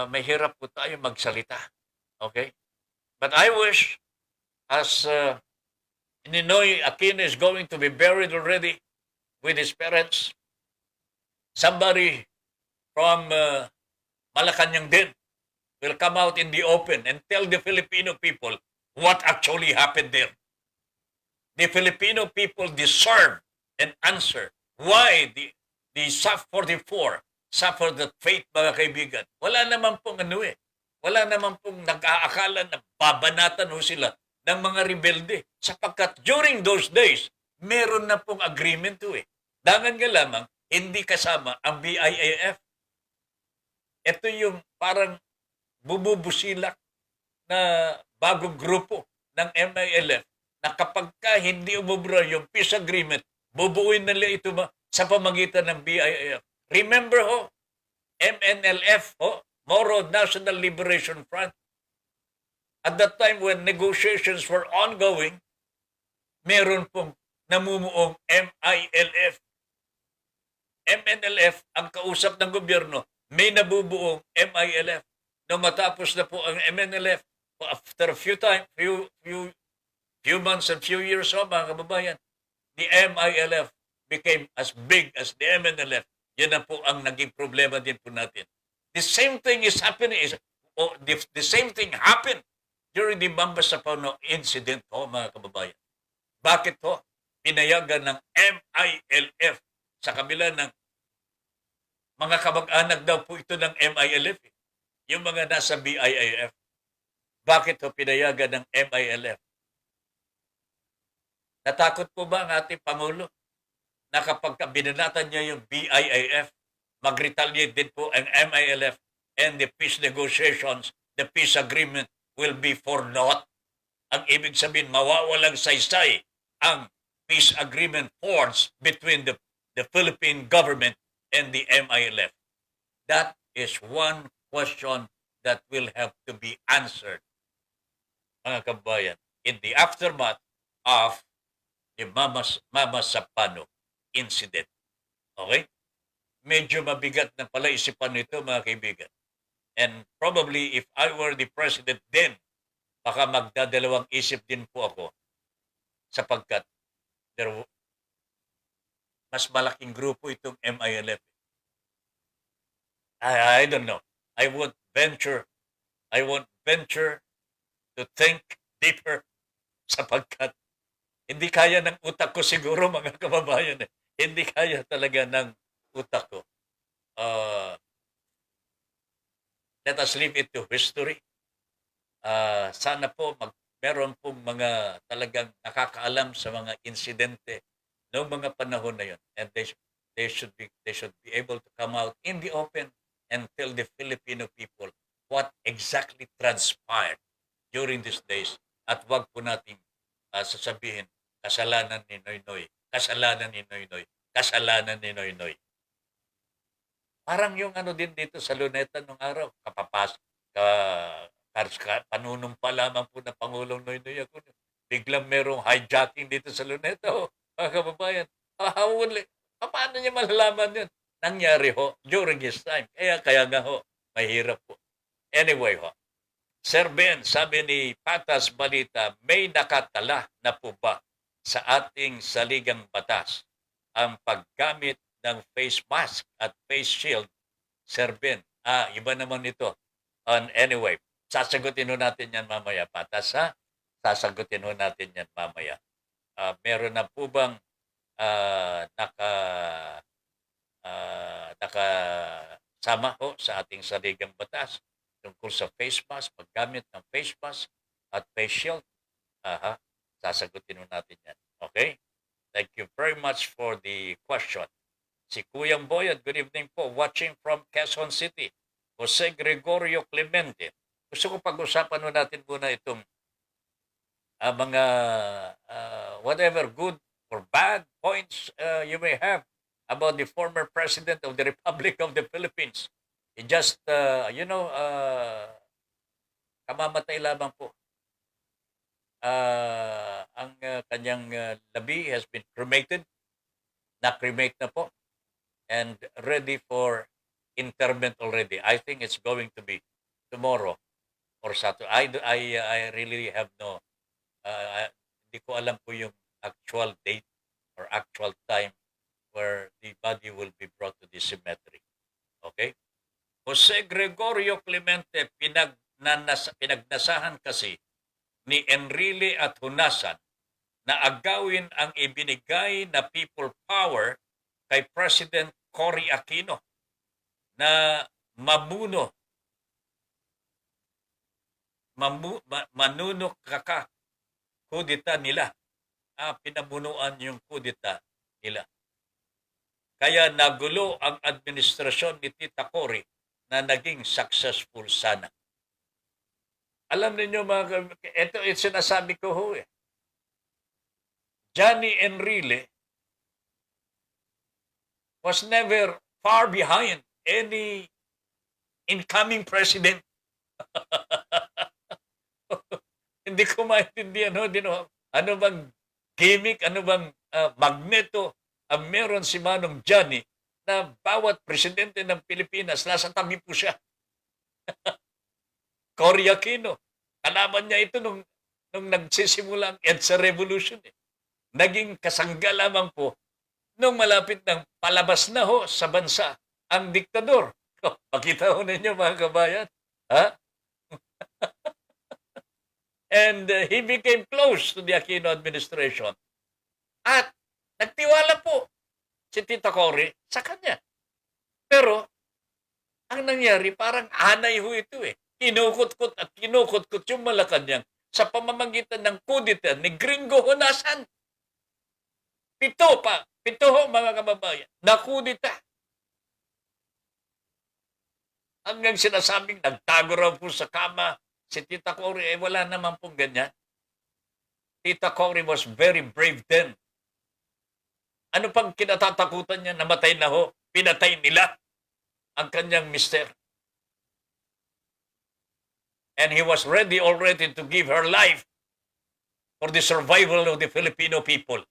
may hirap po tayo magsalita. Okay? But I wish, as Ninoy Aquino is going to be buried already with his parents, somebody from Malacanang din will come out in the open and tell the Filipino people what actually happened there. The Filipino people deserve an answer why the SAF 44 suffered that fate, mga kaibigan. Wala naman pong wala naman pong nag-aakala na babanatan sila ng mga rebelde. Sapagkat during those days, meron na pong agreement Dangan nga lamang, hindi kasama ang BIAF. Ito yung parang bumubusilak na bagong grupo ng MILF na kapag ka hindi umubra yung peace agreement, bubuuin nila ito sa pamagitan ng BIAF. Remember ho, MNLF ho, Moro National Liberation Front. At that time when negotiations were ongoing, meron pong namumuong MILF. MNLF ang kausap ng gobyerno, may nabubuong MILF. Nung matapos na po ang MNLF, after a few months and few years, mga kababayan, the MILF became as big as the MNLF. Yan na po ang naging problema din po natin. The same thing is happening, the same thing happened during the Mamba Sapano incident ho, mga kababayan. Bakit ho? Pinayagan ng MILF sa kabila ng mga kamag-anak daw po ito ng MILF. Yung mga nasa BIAF. Bakit ho pinayagan ng MILF? Natakot po ba ang ating Pangulo na kapag binanatan niya yung BIAF, mag-retaliate din po ang MILF and the peace negotiations, the peace agreement will be for naught? Ang ibig sabihin, mawawalang saysay ang peace agreement forged between the Philippine government and the MILF. That is one question that will have to be answered, mga kabayan, in the aftermath of the Mama Sapano incident. Okay? Medyo mabigat na pala isipan nito, mga kaibigan. And probably if I were the president then, baka magdadalawang isip din po ako sapagkat mas malaking grupo itong MILF. I don't know. I won't venture to think deeper sapagkat hindi kaya ng utak ko siguro, mga kababayan. Hindi kaya talaga ng utak ko. Let us leave it to history. Sana po meron pong mga talagang nakakaalam sa mga insidente noong mga panahon na yun. And they should be able to come out in the open and tell the Filipino people what exactly transpired during these days. At wag po nating sasabihin, kasalanan ni Noynoy, kasalanan ni Noynoy, kasalanan ni Noynoy. Parang yung din dito sa Luneta nung araw, panunumpa lamang po na Pangulong Noynoy Aquino. Biglang merong hijacking dito sa Luneta, mga kababayan. Paano niya malalaman yun? Nangyari ho during his time. Kaya nga ho, mahirap po. Anyway ho, Sir Ben, sabi ni Patas Balita, may nakatala na po ba sa ating saligang batas ang paggamit ng face mask at face shield? Sir Ben, iba naman ito. Anyway, sasagutin ho natin yan mamaya, Patas, ha? Sasagutin ho natin yan mamaya. Meron na po bang nakasama ho sa ating saligang batas tungkol sa face mask, paggamit ng face mask at face shield? Sasagutin ho natin yan. Okay? Thank you very much for the question. Si Kuyang Boyad, good evening po. Watching from Quezon City. Jose Gregorio Clemente. Gusto ko pag-usapan ho natin muna itong mga whatever good or bad points you may have about the former President of the Republic of the Philippines. He just, kamamatay lamang po. Ang kanyang labi has been cremated. Na-cremate na po. And ready for interment already. I think it's going to be tomorrow or Saturday. I really have no, hindi ko alam po yung actual date or actual time where the body will be brought to the cemetery. Okay? Jose Gregorio Clemente, pinagnasahan kasi ni Enrile at Hunasan na agawin ang ibinigay na people power kay President Cory Aquino na manuno kudita nila. Pinabunuan yung kudita nila. Kaya nagulo ang administrasyon ni Tita Cory na naging successful sana. Alam ninyo ito sinasabi ko ho eh. Johnny Enrile was never far behind any incoming president. Hindi ko maintindihan ano bang gimmick, ano bang magneto ang meron si Manong Johnny na bawat presidente ng Pilipinas nasa tabi po siya. Cory Aquino, kalaban niya ito nung nagsisimula ang EDSA Revolution. Naging kasangga lamang po nung malapit ng palabas na ho sa bansa ang diktador. Pakita ho ninyo mga kabayan. Ha? And he became close to the Aquino administration. At nagtiwala po si Tita Cory sa kanya. Pero ang nangyari parang anay ho ito eh. Kinukot-kot at kinukot-kot yung Malacanang sa pamamagitan ng kudita ni Gringo Honasan. Pito ho mga kababayan, nakudita. Hanggang sinasabing nagtago raw po sa kama si Tita Cory, wala naman pong ganyan. Tita Cory was very brave then. Ano pang kinatatakutan niya? Namatay na ho. Pinatay nila ang kanyang mister. And he was ready already to give her life for the survival of the Filipino people.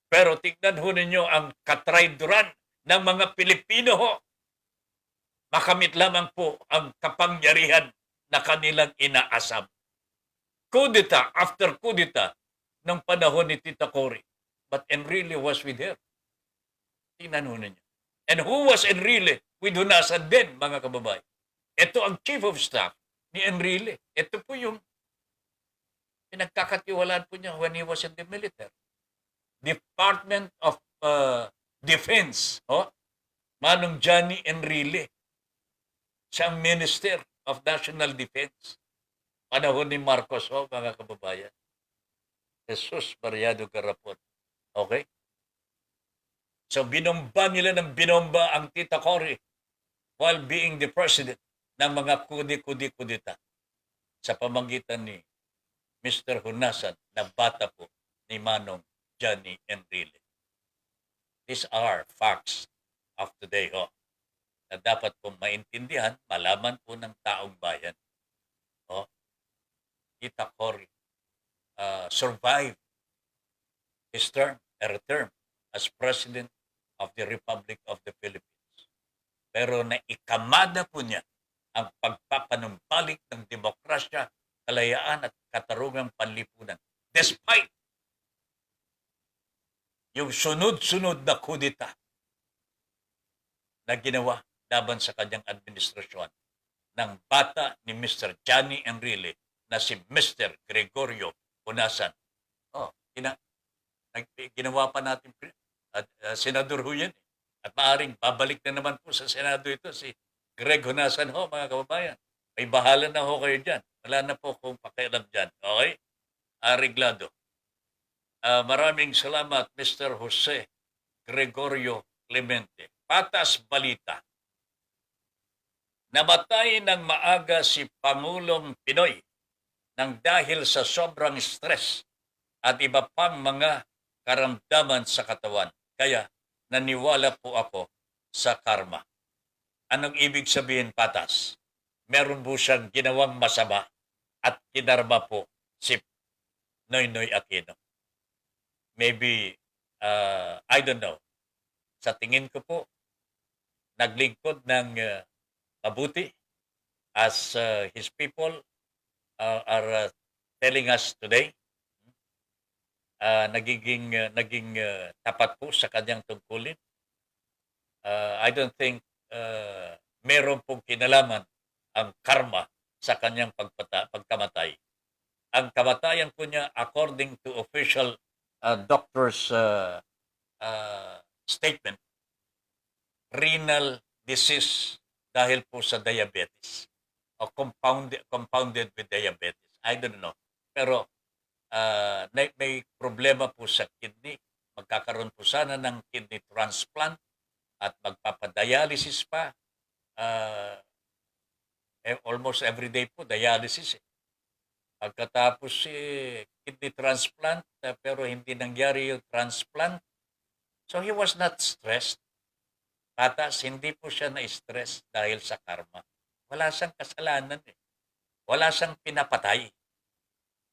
Pero tignan ho ninyo ang katrayduran ng mga Pilipino ho. Makamit lamang po ang kapangyarihan na kanilang inaasam. Kudita after kudita ng panahon ni Tita Cory. But Enrile was with her. Tingnan ho ninyo. And who was Enrile? With Honasan din, mga kababayan. Ito ang chief of staff ni Enrile. Ito po yung pinagkakatiwalaan po niya when he was in the military. Department of Defense. Manong Johnny Enrile. Siyang Minister of National Defense. Panahon ni Marcos, mga kababayan. Jesus Mariano Garapon. Okay? So binomba nila ng binomba ang Tita Cory while being the president ng mga kudi-kudi-kudita sa pamagitan ni Mr. Honasan na bata po ni Manong Johnny Enrile. These are facts of today na dapat pong maintindihan, malaman po ng taong bayan. Tita Cory survived his term, her term as President of the Republic of the Philippines. Pero naikamada po niya ang pagpapanumbalik ng demokrasya, kalayaan at katarungang panlipunan. Despite yung sunod-sunod na kudita na ginawa laban sa kanyang administrasyon ng bata ni Mr. Johnny Enrile na si Mr. Gregorio Honasan. Ginawa pa natin senador ho yan. At maaaring babalik na naman po sa Senado ito si Greg Honasan mga kababayan. May bahala na ho kayo dyan. Wala na po kung pakialam dyan. Okay? Areglado. Maraming salamat, Mr. Jose Gregorio Clemente. Patas Balita. Namatay ng maaga si Pangulong Pinoy nang dahil sa sobrang stress at iba pang mga karamdaman sa katawan. Kaya naniwala po ako sa karma. Anong ibig sabihin, Patas? Meron po siyang ginawang masama at kinarma po si Noynoy Aquino. Maybe, I don't know. Sa tingin ko po, naglingkod ng mabuti as his people are telling us today. Naging tapat po sa kanyang tungkulin. I don't think meron pong kinalaman ang karma sa kanyang pagkamatay. Ang kamatayan po niya, according to official doctor's statement, renal disease dahil po sa diabetes o compounded with diabetes. I don't know. Pero may problema po sa kidney. Magkakaroon po sana ng kidney transplant at magpapadialysis pa. almost every day po, dialysis. Pagkatapos kidney transplant, pero hindi nangyari yung transplant. So he was not stressed. Patas, hindi po siya na-stress dahil sa karma. Wala siyang kasalanan eh. Wala siyang pinapatay.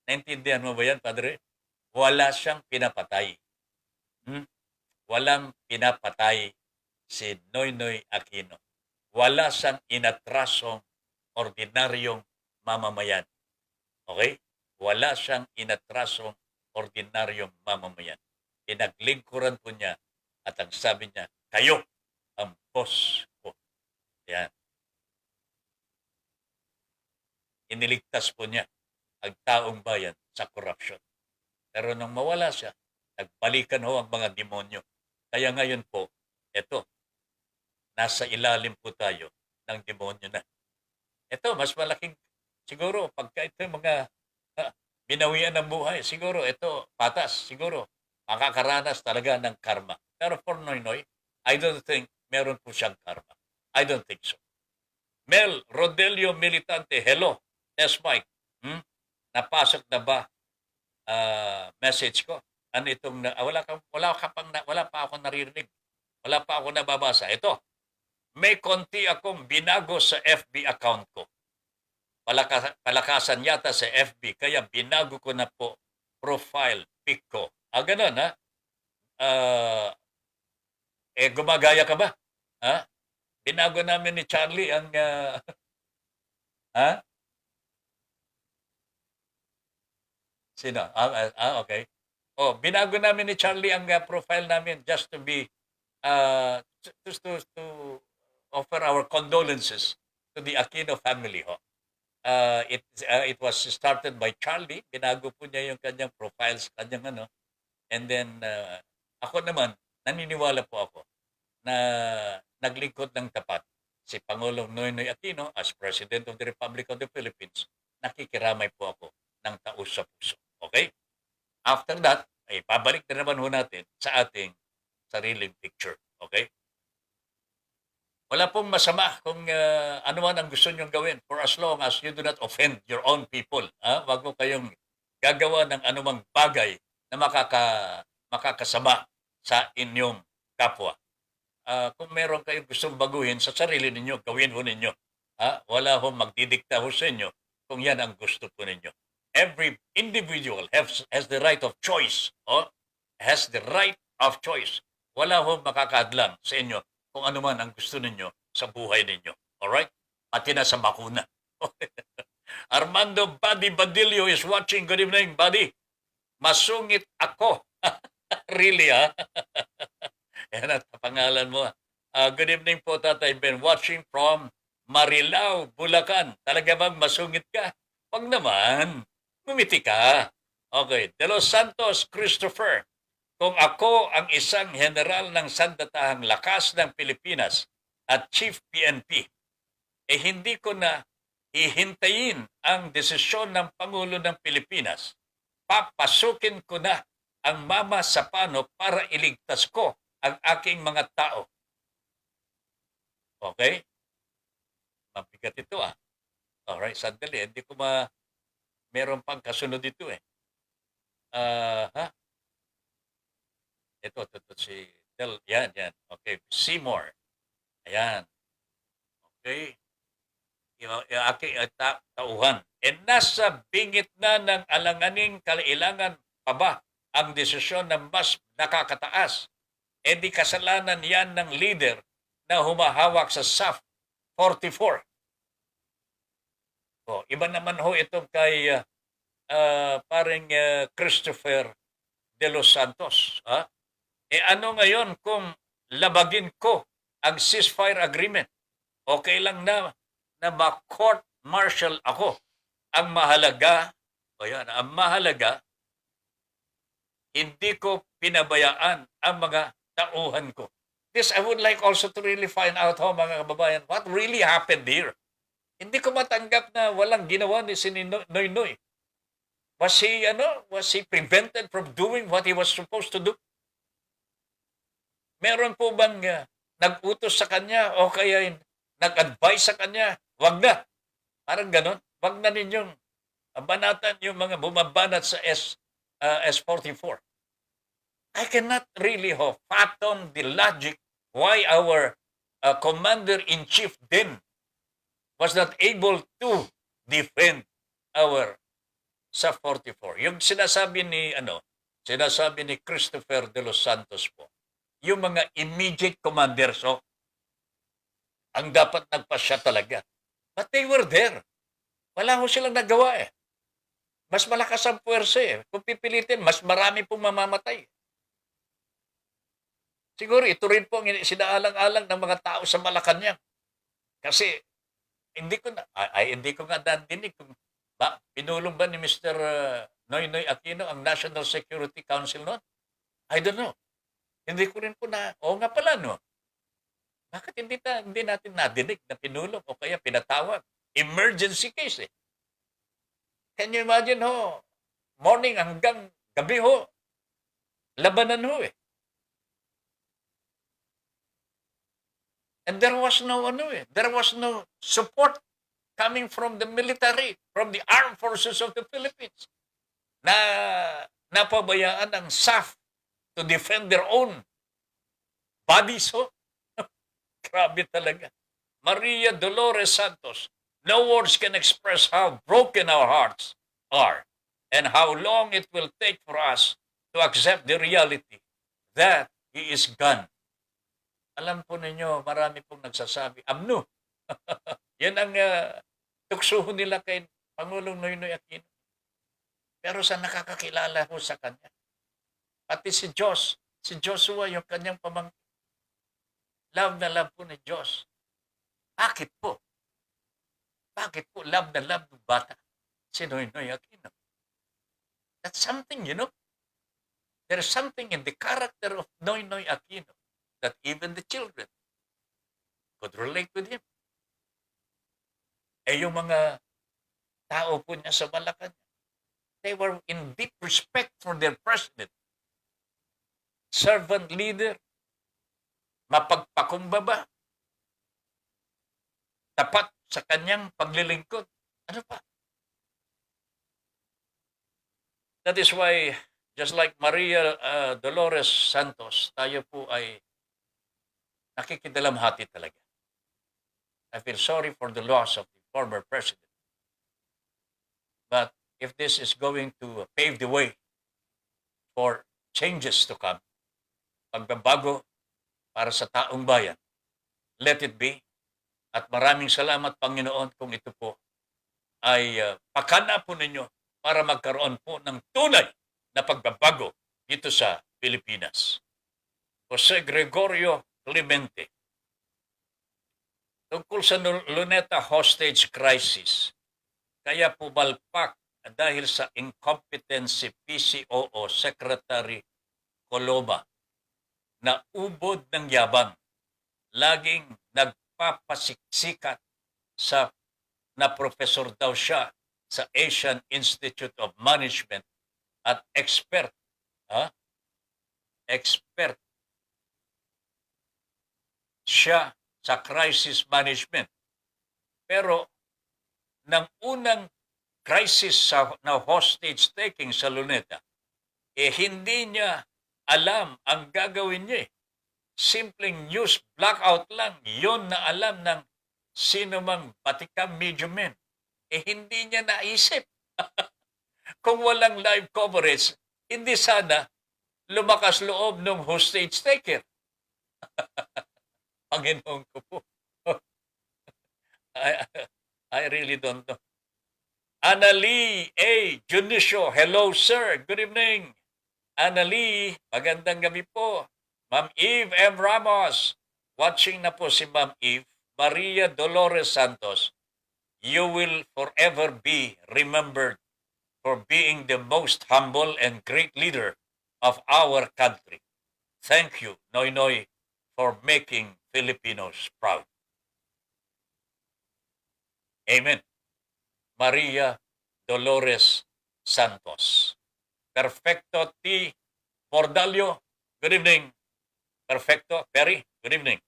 Naintindihan mo ba yan, Padre? Wala siyang pinapatay. Walang pinapatay si Noynoy Aquino. Wala siyang inatrasong ordinaryong mamamayan. Okay? Wala siyang inatrasong ordinaryong mamamayan. Pinaglingkuran po niya at ang sabi niya, kayo ang boss ko. Yan. Iniligtas po niya ang taong bayan sa korupsyon. Pero nung mawala siya, nagbalikan ho ang mga demonyo. Kaya ngayon po, eto, nasa ilalim po tayo ng demonyo na. Ito, mas malaking, siguro, pagka ito yung mga binawian ng buhay, siguro ito, patas, siguro, makakaranas talaga ng karma. Pero for Noynoy, I don't think meron po siyang karma. I don't think so. Mel Rodelio Militante, hello. Yes, Mike. Napasok na ba message ko? Ano itong wala pa ako naririnig. Wala pa ako nababasa. Ito. May konti akong binago sa FB account ko. Palakasan yata sa FB kaya binago ko na po profile pic ko. Ganun ha? Gumagaya ka ba? Ha? Binago namin ni Charlie ang ha? Sino? Okay. Binago namin ni Charlie ang profile namin just to be to offer our condolences to the Aquino family ho. It was started by Charlie. Binago po niya yung kanyang profiles, kanyang ano. And then ako naman naniniwala po ako na naglingkod ng tapat si Pangulong Noynoy Aquino as President of the Republic of the Philippines. Nakikiramay po ako ng taos sa puso. Okay? After that, ay pabalik na naman ho natin sa ating sariling picture. Okay? Wala pong masama kung ano man ang gusto nyong gawin for as long as you do not offend your own people. Wag mo kayong gagawa ng anumang bagay na makakasama sa inyong kapwa. Kung meron kayong gustong baguhin sa sarili ninyo, gawin ho ninyo. Wala ho magdidikta ho sa inyo kung yan ang gusto po ninyo. Every individual has the right of choice. Has the right of choice. Wala ho makakadlang sa inyo kung ano man ang gusto ninyo sa buhay ninyo. Alright? Pati na sa bakuna. Armando Buddy Badillo is watching. Good evening, Buddy. Masungit ako. Really, ha? Yan ang pangalan mo. Good evening po, Tatay Ben. Watching from Marilao, Bulacan. Talaga bang masungit ka? Wag naman. Ngumiti ka. Okay. De Los Santos, Christopher. Kung ako ang isang general ng Sandatahang Lakas ng Pilipinas at Chief PNP, hindi ko na hihintayin ang desisyon ng Pangulo ng Pilipinas. Papasukin ko na ang mama sa pano para iligtas ko ang aking mga tao. Okay? Mabigat ito Alright, sandali. Hindi ko meron pang kasunod dito Ito si yan. Okay, Seymour. Ayan. Okay. Yung aking tauhan. Nasa bingit na ng alanganing kailangan pa ba ang desisyon na mas nakakataas? Di kasalanan yan ng leader na humahawak sa SAF 44. Iba naman ho itong kay paring Christopher De Los Santos. Ano ngayon kung labagin ko ang ceasefire agreement? Okay lang na ma-court martial ako. Ang mahalaga, hindi ko pinabayaan ang mga tauhan ko. This I would like also to really find out mga kababayan, what really happened here? Hindi ko matanggap na walang ginawa ni Noynoy. Was he prevented from doing what he was supposed to do? Meron po bang nag-utos sa kanya o kaya nag-advise sa kanya, wag na. Parang ganon. Wag na ninyong banatan yung mga bumabanat sa S44. I cannot really fathom the logic why our commander-in-chief then was not able to defend our sa 44. Yung sinasabi ni Christopher de los Santos po, yung mga immediate commanders, ang dapat nagpasya talaga. But they were there. Wala ho silang nagawa eh. Mas malakas ang puwersa eh. Kung pipilitin, mas marami pong mamamatay. Siguro ito rin po ang sinaalang-alang ng mga tao sa Malacanang. Kasi hindi ko nga dinig kung pinulong ba ni Mr. Noynoy Aquino ang National Security Council noon? I don't know. Hindi ko rin po nga pala no. Bakit hindi natin nadinig na pinulong o kaya pinatawag? Emergency case eh. Can you imagine morning hanggang gabi labanan eh. And there was no support coming from the military, from the armed forces of the Philippines, na napabayaan ang SAF to defend their own bodies. Grabe talaga. Maria Dolores Santos, no words can express how broken our hearts are and how long it will take for us to accept the reality that he is gone. Alam po ninyo, marami pong nagsasabi, amno. Yan ang tukso nila kay Pangulong Noynoy Aquino. Pero sa nakakakilala ho sa kanya, pati si Joshua, yung kanyang pamangkin, love na love po ni Diyos. Bakit po? Love na love ng bata si Noynoy Aquino? That's something, There's something in the character of Noynoy Aquino that even the children could relate with him. Yung mga tao po niya sa Malacanang, they were in deep respect for their president. Servant leader, mapagpakumbaba, tapat sa kanyang paglilingkod. Ano pa? That is why, just like Maria Dolores Santos, tayo po ay nakikidalamhati talaga. I feel sorry for the loss of the former president. But if this is going to pave the way for changes to come, pagbabago para sa taong bayan, let it be. At maraming salamat, Panginoon, kung ito po ay pakana po ninyo para magkaroon po ng tunay na pagbabago dito sa Pilipinas. Jose Gregorio Clemente, tungkol sa Luneta hostage crisis, kaya pumalpak dahil sa incompetence si PCOO Secretary Coloma na ubod ng yabang, laging nagpapasiksikat na professor daw siya sa Asian Institute of Management at expert siya sa crisis management. Pero ng unang crisis na hostage taking sa Luneta, hindi niya alam ang gagawin niya. Simpleng news blackout lang, yon na alam ng sino mang batikang media men. Hindi niya naisip. Kung walang live coverage, hindi sana lumakas loob ng hostage taker. Panginoon ko po. I really don't know. Annalie A. Junicio, hello sir, good evening. Annalie, magandang gabi po. Ma'am Eve M. Ramos, watching na po si Ma'am Eve. Maria Dolores Santos, you will forever be remembered for being the most humble and great leader of our country. Thank you, Noynoy, for making Filipinos proud. Amen. Maria Dolores Santos. Perfecto T. Mordalio, good evening. Perfecto Perry, good evening.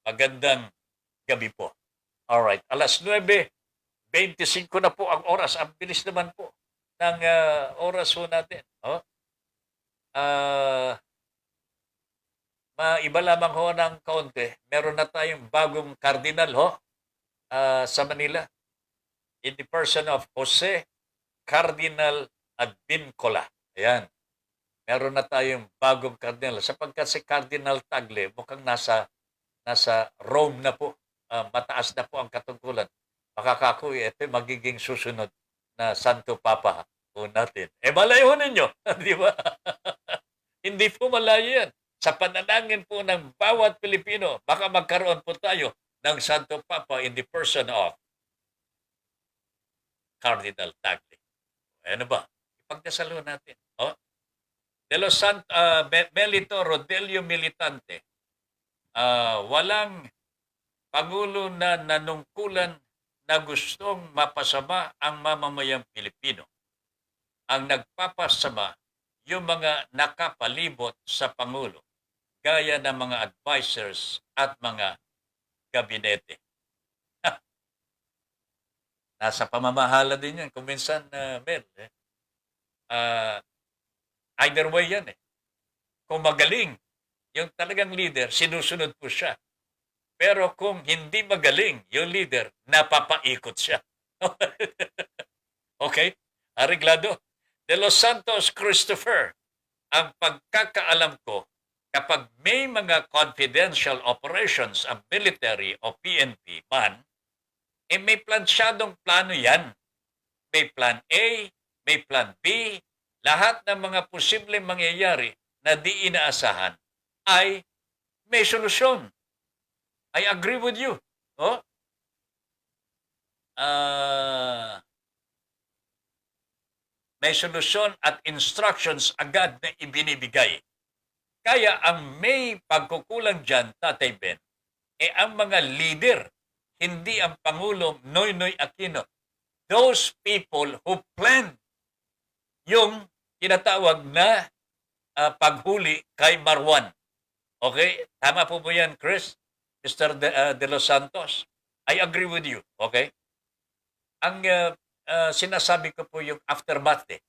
Magandang gabi po. Alright, alas 9:25 na po ang oras. Ang bilis naman po ng oras po natin. Oh. Ah, maiba lamang ho ng kaunti. Meron na tayong bagong kardinal ho sa Manila in the person of Jose Cardinal Advincola. Ayan. Meron na tayong bagong kardinal. Sapagkat si Cardinal Tagle mukhang nasa Rome na po. Mataas na po ang katungkulan. Makakakoy, ito yung magiging susunod na Santo Papa po natin. Malayo ninyo, di ba? Hindi po malayo yan. Sa panalangin po ng bawat Pilipino, baka magkaroon po tayo ng Santo Papa in the person of Cardinal Tagle. Ano ba? Ipagdasalo natin. Oh? De Los Melito Rodelio Militante, walang Pangulo na nanungkulan na gustong mapasama ang mamamayang Pilipino. Ang nagpapasama yung mga nakapalibot sa Pangulo, gaya ng mga advisors at mga gabinete. Nasa pamamahala din yan. Kung minsan, Mel, either way yan eh. Kung magaling, yung talagang leader, sinusunod po siya. Pero kung hindi magaling yung leader, napapaikot siya. Okay? Areglado. De Los Santos Christopher, ang pagkakaalam ko, kapag may mga confidential operations ang military o PNP man, may plansyadong plano yan. May plan A, may plan B, lahat ng mga posibleng mangyayari na di inaasahan ay may solusyon. I agree with you. Oh? May solusyon at instructions agad na ibinibigay. Kaya ang may pagkukulang dyan, Tatay Ben, ang mga leader, hindi ang Pangulo Noynoy Aquino. Those people who planned yung tinatawag na paghuli kay Marwan. Okay? Tama po mo yan, Chris? Mr. De Los Santos. I agree with you. Okay? Ang sinasabi ko po yung aftermath eh.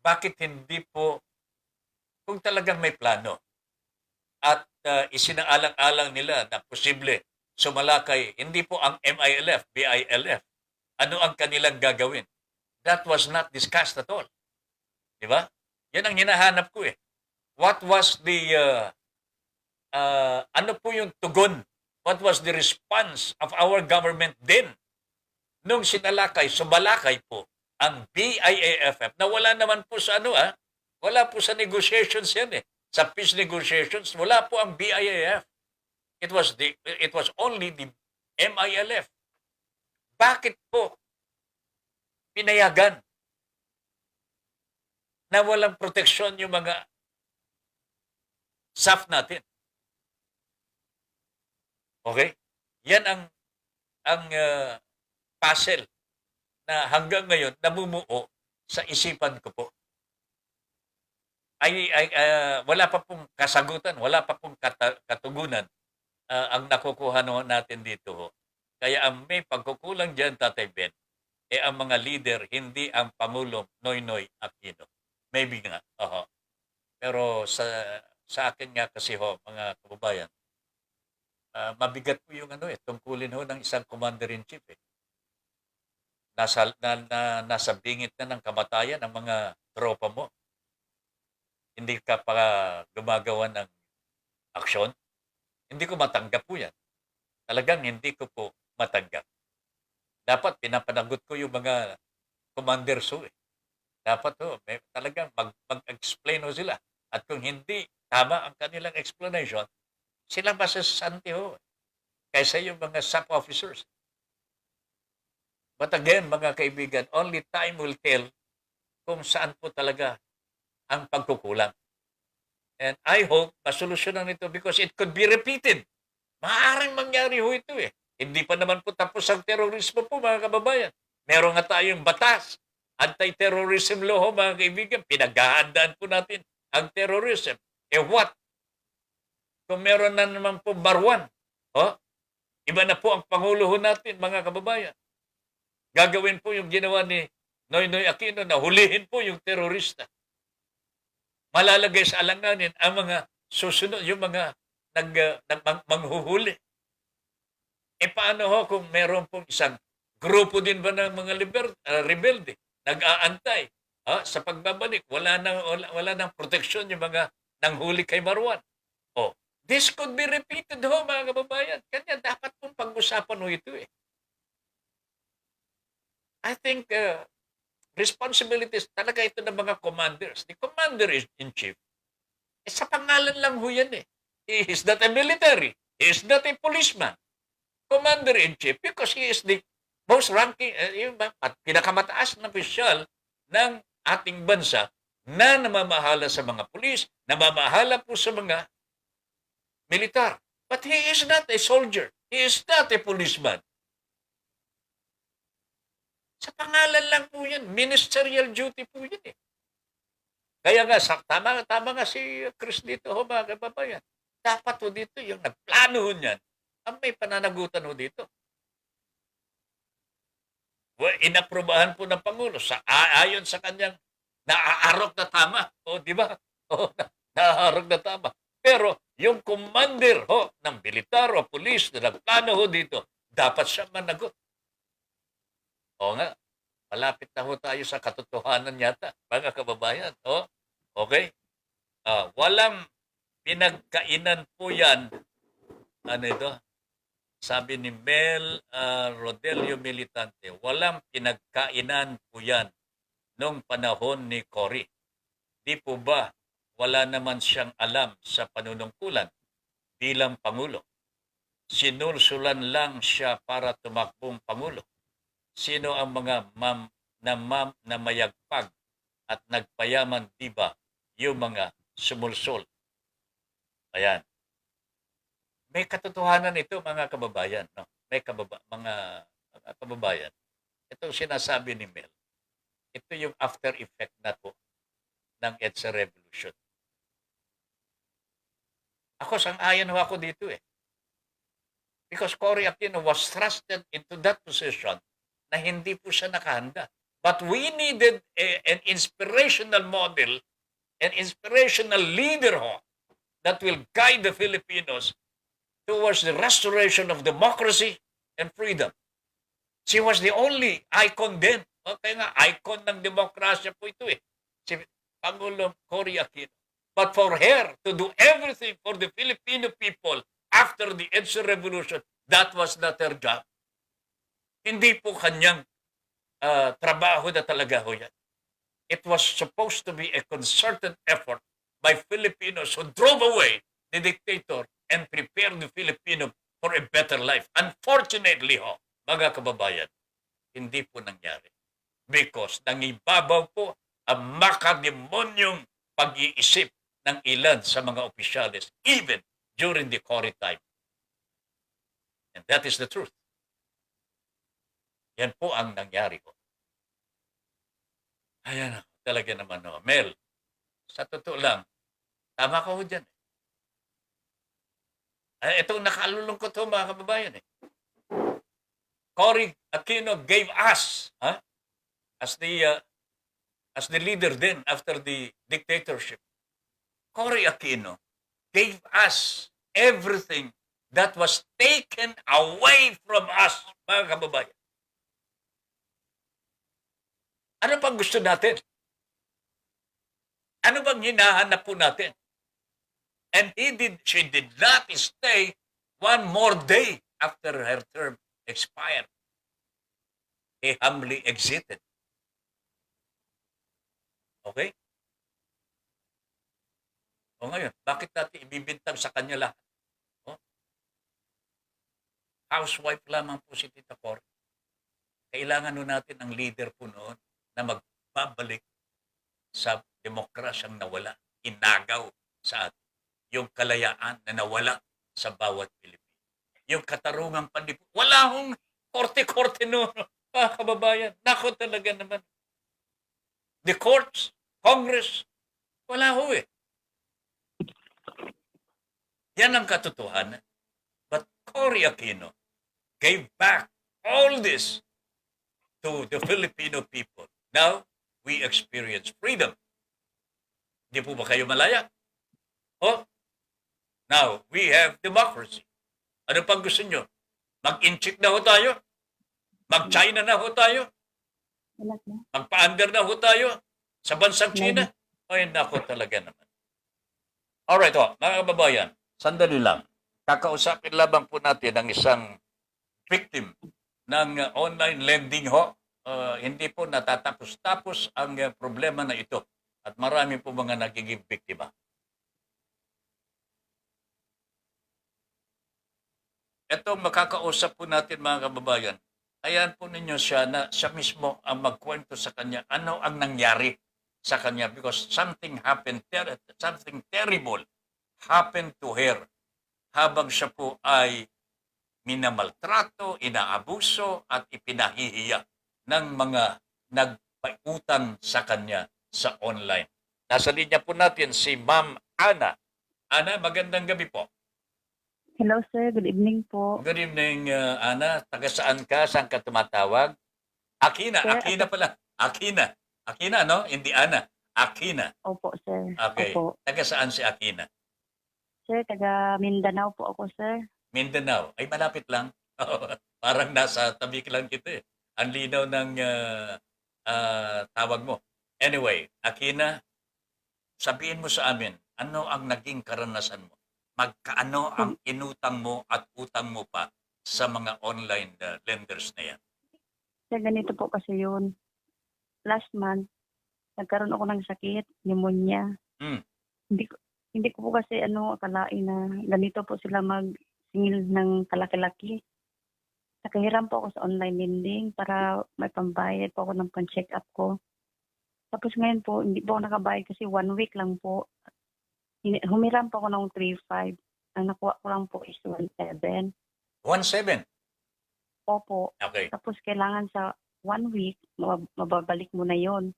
Bakit hindi po, kung talagang may plano at isinaalang-alang nila na posible sumalakay, hindi po ang MILF, BILF. Ano ang kanilang gagawin? That was not discussed at all. Di ba? Yan ang hinahanap ko eh. What was the ano po yung tugon? What was the response of our government then? Nung sinalakay, sumalakay po ang BIAFF na wala naman po sa wala po sa negotiations yan eh. Sa peace negotiations, wala po ang BIAF. It was only the MILF. Bakit po pinayagan na walang proteksyon yung mga SAF natin? Okay? Yan ang puzzle na hanggang ngayon namumuo sa isipan ko po. Wala pa pong kasagutan, wala pa pong katugunan ang nakukuha natin dito ho. Kaya ang may pagkukulang dyan, Tatay Ben, ang mga leader, hindi ang Pangulong Noynoy Aquino. Maybe nga. Pero sa akin nga kasi ho, mga kababayan, mabigat po yung tungkulin ho ng isang commander-in-chief eh. Nasa bingit na ng kamatayan ang mga tropa mo. Hindi ka pa gumagawa ng aksyon. Hindi ko matanggap po yan. Talagang hindi ko po matanggap. Dapat pinapanagot ko yung mga commanders ho eh. Dapat talagang mag-explain ho sila. At kung hindi tama ang kanilang explanation, sila masasanti ho kaysa yung mga SAP officers. But again, mga kaibigan, only time will tell kung saan po talaga ang pagkukulang. And I hope masolusyonan nito because it could be repeated. Maaaring mangyari ho ito eh. Hindi pa naman po tapos ang terorismo po, mga kababayan. Meron nga tayong batas. Anti-terrorism law ho, mga kaibigan. Pinaghahandaan po natin ang terrorism. What? Kung meron na naman po Marwan, Iba na po ang Pangulo ho natin, mga kababayan. Gagawin po yung ginawa ni Noynoy Aquino na hulihin po yung terorista. Malalagay sa alanganin ang mga susunod, yung mga manghuhuli. E paano ho kung meron pong isang grupo din ba ng mga rebelde, nag-aantay sa pagbabalik, wala nang proteksyon yung mga nanghuli kay Marwan. Oh, this could be repeated ho, mga kababayan. Kanya dapat pong pag-usapan ho ito eh. I think responsibilities talaga ito ng mga commanders. The commander-in-chief, sa pangalan lang ho yan eh. He is not a military. He is not a policeman. Commander-in-chief because he is the most ranking, at pinakamataas na opisyal ng ating bansa na namamahala sa mga pulis, namamahala po sa mga militar. But he is not a soldier. He is not a policeman. Sa pangalan lang po yan. Ministerial duty po yan eh. Kaya nga, tama nga si Chris dito, ho, mga kababayan. Dapat ho dito, yung nagplano ho niyan, ang may pananagutan ho dito. Well, inaprobahan po ng Pangulo ayon sa kanyang naaarok na tama. O, di ba? O, naaarok na tama. Pero, yung commander ho, ng militar o pulis na nagplano ho dito, dapat siya managot. O nga, malapit na ho tayo sa katotohanan yata, mga kababayan. O, okay? Walang pinagkainan po yan. Ano ito? Sabi ni Mel Rodelio Militante, walang pinagkainan po yan nung panahon ni Cory. Di po ba wala naman siyang alam sa panunungkulan bilang Pangulo? Sinulsulan lang siya para tumakbong Pangulo. Sino ang mga na mayagpag at nagpayaman, di ba, yung mga sumulsol? Ayan. May katotohanan ito, mga kababayan. No? Mga kababayan. Itong sinasabi ni Mel, ito yung after effect na po ng EDSA Revolution. Ako, sang-ayon ho ako dito eh. Because Cory Aquino was thrusted into that position na hindi po siya nakahanda. But we needed an inspirational model, an inspirational leader ho, that will guide the Filipinos towards the restoration of democracy and freedom. She was the only icon din. Okay nga, icon ng demokrasya po ito eh. Si Pangulong Cory Aquino. But for her to do everything for the Filipino people after the EDSA Revolution, that was not her job. Hindi po kanyang trabaho na talaga ho yan. It was supposed to be a concerted effort by Filipinos who drove away the dictator and prepared the Filipino for a better life. Unfortunately ho, mga kababayan, hindi po nangyari. Because nangibabaw po ang makademonyong pag-iisip ng ilan sa mga opisyalis, even during the Cory time. And that is the truth. Yan po ang nangyari ko. Ayan, talaga naman no. Mel, sa totoo lang, tama ka ho dyan. Itong nakalulungkot ho, mga kababayan eh. Cory Aquino gave us, as the leader then after the dictatorship, Cory Aquino gave us everything that was taken away from us, mga kababayan. Ano bang gusto natin? Ano bang hinahanap po natin? And she did not stay one more day after her term expired. He humbly exited. Okay? O ngayon, bakit natin ibibintang sa kanya lahat? O? Housewife lamang po si Tita Cory. Kailangan nun natin ang leader po noon na magbabalik sa demokrasyang nawala, inagaw sa atin. Yung kalayaan na nawala sa bawat Pilipino. Yung katarungang panlipu. Wala hong korte-korte noon, mga kababayan. Nako talaga naman. The courts, Congress, wala ho eh. Yan ang katotohanan. But Cory Aquino gave back all this to the Filipino people. Now, we experience freedom. Di po ba kayo malaya? Oh, now, we have democracy. Ano pang gusto nyo? Mag-inchik na ho tayo? Mag-China na ho tayo? Wala na. Magpa-under na ho tayo? Sa bansang China? Ay, nako talaga naman. Alright ho, mga kababayan, sandali lang. Kakausapin lamang po natin ang isang victim ng online lending ho. Hindi po natatapos-tapos ang problema na ito. At marami po mga nagiging biktima. Ito, makakausap po natin mga kababayan. Ayan po ninyo siya na siya mismo ang magkwento sa kanya ano ang nangyari sa kanya because something happened, something terrible happened to her habang siya po ay minamaltrato, inaabuso at ipinahihiya ng mga nagpautang sa kanya sa online. Nasa linya po natin si Ma'am Ana. Ana, magandang gabi po. Hello sir, good evening po. Good evening, Ana. Taga saan ka? Saan ka tumatawag? Akina. Sir, Akina pala. Akina. Akina, no? Hindi Ana. Akina. Opo sir. Okay. Opo. Taga saan si Akina? Sir, taga Mindanao po ako sir. Mindanao. Ay, malapit lang. Parang nasa tabi lang kita eh. Ang linaw ng tawag mo. Anyway, Akina, sabihin mo sa amin, ano ang naging karanasan mo? Magkaano ang inutang mo at utang mo pa sa mga online lenders na yan? Sir, ganito po kasi yun. Last month, nagkaroon ako ng sakit, pneumonia. Hmm. Hindi ko po kasi akalain na ganito po sila magsingil ng kalaki-laki. Nakahiram po ako sa online lending para may pambayad po ako ng pan-check up ko. Tapos ngayon po, hindi po ako nakabayad kasi 1 week lang po. Humiram po ako ng 3,500. Ang nakuha ko lang po is 1,700. 1.7. Opo. Okay. Tapos kailangan sa 1 week, mababalik mo na yon.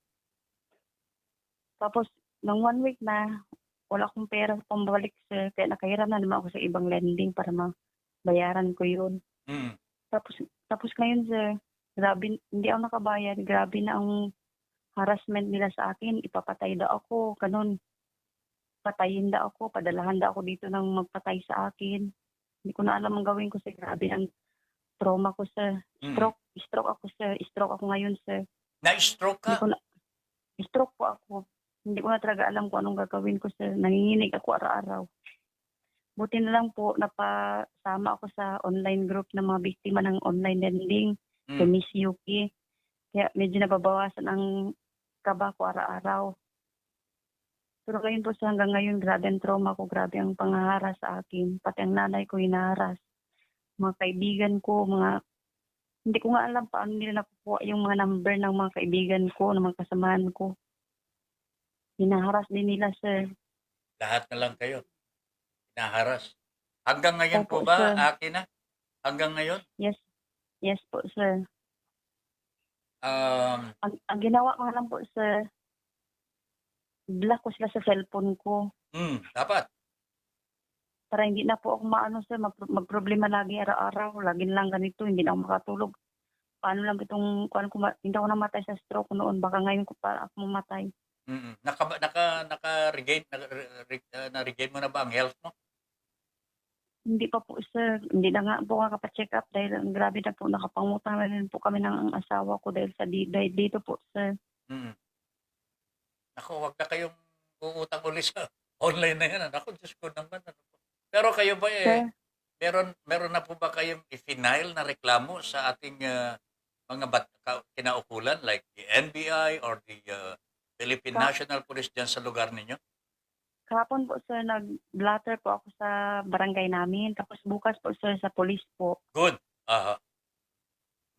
Tapos, nang 1 week na, wala akong pera pambalik sir. Kaya nakahiram na naman ako sa ibang lending para mabayaran ko yun. Mm. Tapos ngayon sir, grabe, hindi ako nakabayad. Grabe na ang harassment nila sa akin. Ipapatay daw ako, ganun. Patayin daw ako, padalahan daw ako dito ng magpatay sa akin. Hindi ko na alam ang gawin ko sir. Grabe ang trauma ko sir. Stroke ako sir. Stroke ako ngayon sir. Na-stroke ka? Stroke po ako. Hindi ko na talaga alam kung anong gagawin ko sir. Nanginginig ako araw-araw. Buti na lang po napasama ako sa online group ng mga biktima ng online lending. Kay Miss Yuki. Kaya medyo nababawasan ang kaba ko araw-araw. Pero ngayon po hanggang ngayon, grabe ang trauma ko, grabe ang pangaharas sa akin. Pati ang nanay ko hinaharas. Mga kaibigan ko, hindi ko nga alam paano nila nakukuha yung mga number ng mga kaibigan ko, ng mga kasamahan ko. Hinaharas din nila, sir. Lahat na lang kayo. Hinaharas. Hanggang ngayon Opo, po ba, sir. Akina? Hanggang ngayon? Yes po, sir. Ang ginawa ko lang po, sir, block ko sila sa cellphone ko. Dapat. Para hindi na po ako sir, magproblema lagi araw-araw. Lagi lang ganito, hindi na ako makatulog. Paano lang hindi ako namatay sa stroke noon. Baka ngayon ko pa ako mamatay. Na-regain mo na ba ang health mo? Hindi pa po, sir. Hindi na nga po nakapa-check up dahil grabe na po. Nakapangutang na rin po kami ng asawa ko dahil dahil dito po, sir. Ako, wag na kayong uutang ulit sa online na yan. Ako, Diyos ko naman. Pero kayo ba Sir? meron na po ba kayong i-final na reklamo sa ating mga kinaukulan like the NBI or the Philippine National Police dyan sa lugar ninyo? Kahapon po, sir, nag-blatter po ako sa barangay namin. Tapos bukas po, sir, sa police po. Good.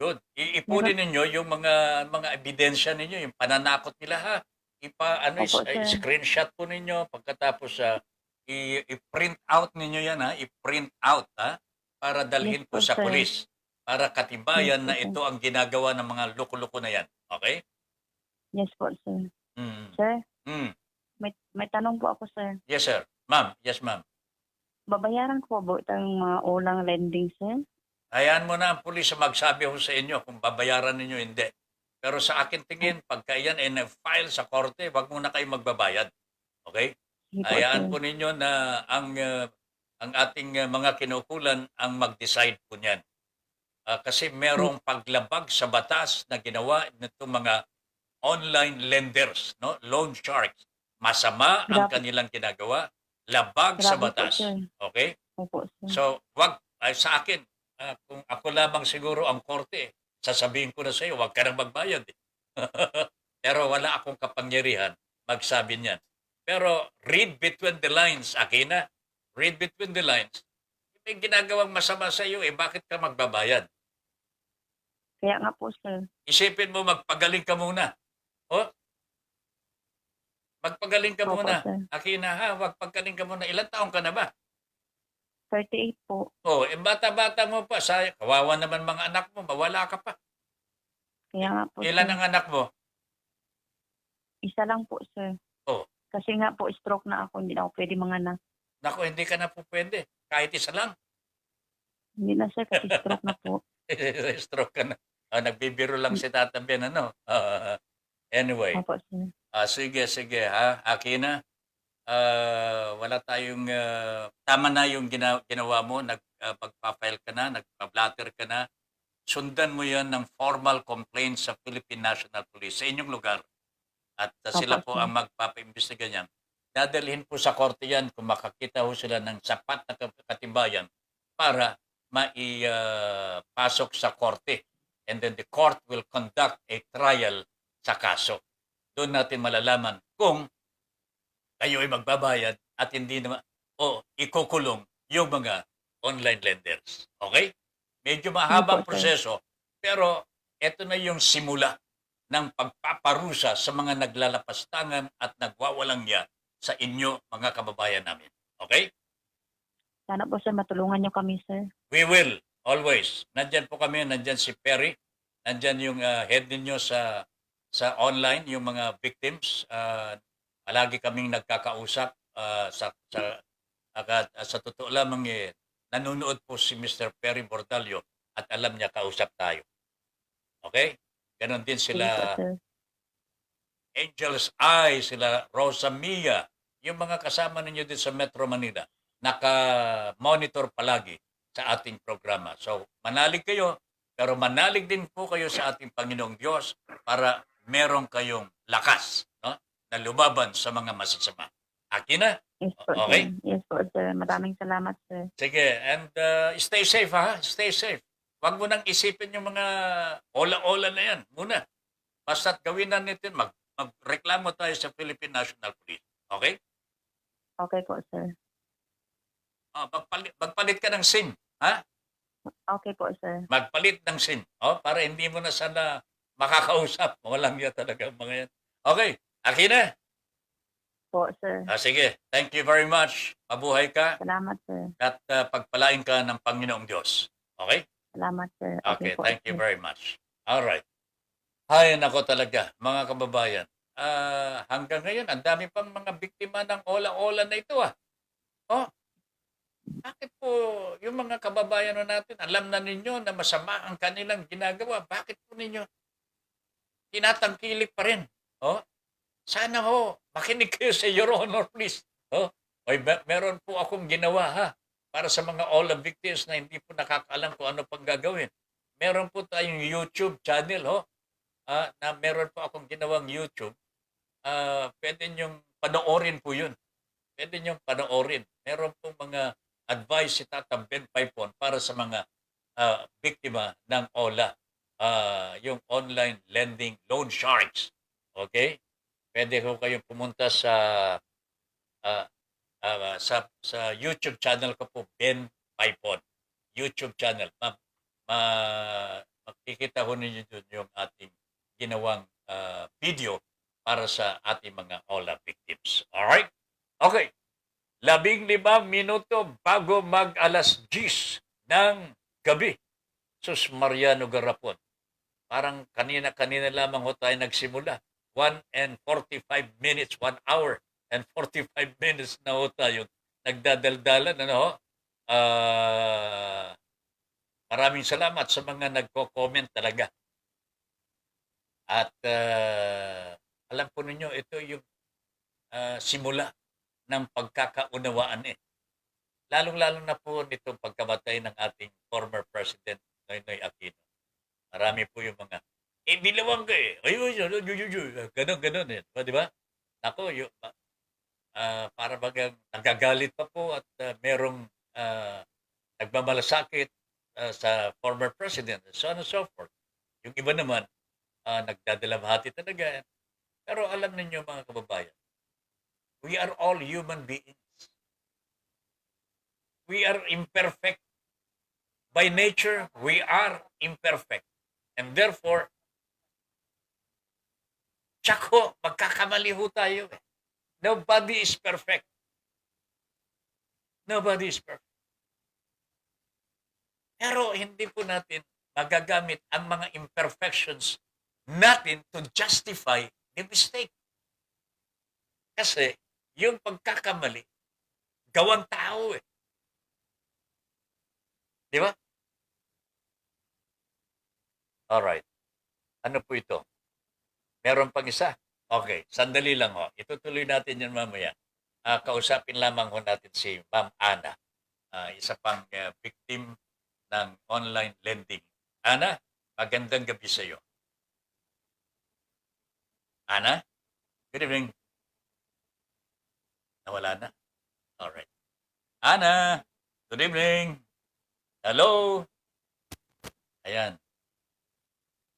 Good. Ipunin ninyo yung mga ebidensya ninyo, yung pananakot nila ha. Opo, sir. Screenshot po ninyo pagkatapos i-print out ninyo yan ha, i-print out ha para dalhin Yes po po, sa sir. pulis para katibayan Yes po, na sir. ito ang ginagawa ng mga loko-loko na yan. Okay? Yes po, sir. Mm. Sir, Mm. may tanong po ako, sir. Yes, sir. Ma'am. Yes, ma'am. Babayaran ko po itong mga ulang lending, sir? Hayaan mo na ang pulis na magsabi ho sa inyo kung babayaran ninyo hindi. Pero sa akin tingin, pagka yan ay na-file sa korte, wag muna kayo magbabayad. Okay? Sige po, Hayaan sir. po ninyo na ang ating mga kinukulan ang mag-decide po niyan. Kasi merong paglabag sa batas na ginawa nitong mga online lenders, no? Loan sharks. Masama ang Grabe, kanilang ginagawa, labag sa grabe po, batas. sir. Okay? Opo, sir. So, sa akin, kung ako lamang siguro ang korte, sasabihin ko na sa iyo, wag ka nang magbayad. Pero wala akong kapangyarihan magsabi niyan. Pero read between the lines, Akina. Read between the lines. May ginagawang masama sa iyo, bakit ka magbabayad? Kaya nga po, sir. Isipin mo, magpagaling ka muna. O, magpagaling ka Opo, muna. sir. Akina ha, magpagaling ka muna. Ilan taong ka na ba? 38 po. Bata-bata mo pa. Kawawa naman mga anak mo, mawala ka pa. Kaya nga po, Ilan sir. ang anak mo? Isa lang po, sir. Oh. Kasi nga po, stroke na ako. Hindi na ako pwede manganak. Naku, hindi ka na po pwede. Kahit isa lang. Hindi na, sir, kasi stroke na po. Stroke ka na. Nagbibiro lang si Tata Ben, ano? Anyway, Opo, sir. sige ha, Akina. Wala tayong, tama na yung ginawa mo, magpa-file ka na, nagpa-blatter ka na. Sundan mo yan ng formal complaint sa Philippine National Police sa inyong lugar. At sila po Opo, sir. ang magpapaimbestiga niyan. Dadalhin po sa korte yan kung makakita ho sila ng sapat na katibayan para maipasok sa korte. And then the court will conduct a trial sa kaso. Doon natin malalaman kung kayo ay magbabayad at hindi naman o ikukulong yung mga online lenders. Okay? Medyo mahabang Opo, sir. proseso, pero ito na yung simula ng pagpaparusa sa mga naglalapastangan at nagwawalang niya sa inyo, mga kababayan namin. Okay? Sana po, sir, matulungan niyo kami, sir. We will, always. Nandyan po kami, nandyan si Perry, nandyan yung head ninyo sa online, yung mga victims. Palagi kaming nagkakausap sa totoo lamang nanonood po si Mr. Perry Bordalio at alam niya kausap tayo. Okay? Ganon din Sige po, sila sir. Angel's Eye, sila Rosa Mia, yung mga kasama ninyo din sa Metro Manila, naka-monitor palagi sa ating programa. So, manalig kayo, pero manalig din po kayo sa ating Panginoong Diyos para meron kayong lakas, no, na lumaban sa mga masasama. Akin na. Yes po, Okay? sir. Yes po, sir. Maraming salamat, sir. Sige, and stay safe ha, stay safe. Huwag mo nang isipin yung mga ola-ola na yan muna. Basta't gawin na natin, magreklamo tayo sa Philippine National Police. Okay? Okay po, sir. Magpalit ka ng SIM. Ha? Okay po, sir. Magpalit ng SIM. Para hindi mo na sana makakausap. Walang yan talaga ang mga yan. Okay. Akin na. Po, sir. Sige. Thank you very much. Mabuhay ka Salamat, sir. at pagpalain ka ng Panginoong Diyos. Okay? Salamat, sir. Okay. po, Thank you sir. very much. All right. Ay, nako talaga, mga kababayan. Hanggang ngayon, ang dami pang mga biktima ng ola-ola na ito. Bakit po yung mga kababayan natin, alam na ninyo na masama ang kanilang ginagawa. Bakit po ninyo tinatangkilik pa rin? Sana makinig kayo sa Your Honor, please. Meron po akong ginawa para sa mga OLA victims na hindi po nakakaalam kung ano pang gagawin. Meron po tayong YouTube channel, na meron po akong ginawang YouTube. Pwede nyong panoorin po yun. Pwede nyong panoorin. Meron po mga advice si Tata Ben Paipon para sa mga biktima ng OLA. Yung online lending loan sharks. Okay? Pwede ko kayong pumunta sa YouTube channel ko po, Ben Paipon. YouTube channel. Makikita ko ninyo dun yung ating ginawang video para sa ating mga OLA victims. Alright? Okay. 15 minuto bago mag-alas 10 ng gabi. Sus Mariano Garapon. Parang kanina lamang tayo nagsimula. 1 and 45 minutes, 1 hour and 45 minutes na tayo nagdadaldalan. Maraming salamat sa mga nagko-comment talaga. At alam po ninyo, ito yung simula ng pagkakaunawaan eh. Lalong-lalo na po nitong pagkamatay ng ating former President Noynoy Aquino. Marami po yung mga, binawang ka eh. Ay, ganon eh. Di ba? Ako, yung, para bagang nagagalit pa po at merong nagmamalasakit sa former president, so on and so forth. Yung iba naman, nagdadalamhati talaga. Pero alam ninyo mga kababayan, we are all human beings. We are imperfect. By nature, we are imperfect. And therefore, tsako, magkakamali ho tayo eh. Nobody is perfect. Nobody is perfect. Pero hindi po natin magagamit ang mga imperfections natin to justify the mistake. Kasi yung pagkakamali, gawang tao eh. Di ba? Alright. Ano po ito? Meron pang isa? Okay, sandali lang ho. Itutuloy natin yan mamaya. Kausapin lamang ho natin si Ma'am Ana. Isa pang victim ng online lending. Ana, magandang gabi sa iyo. Ana? Good evening. Nawala na? Alright. Ana, good evening. Hello? Ayan.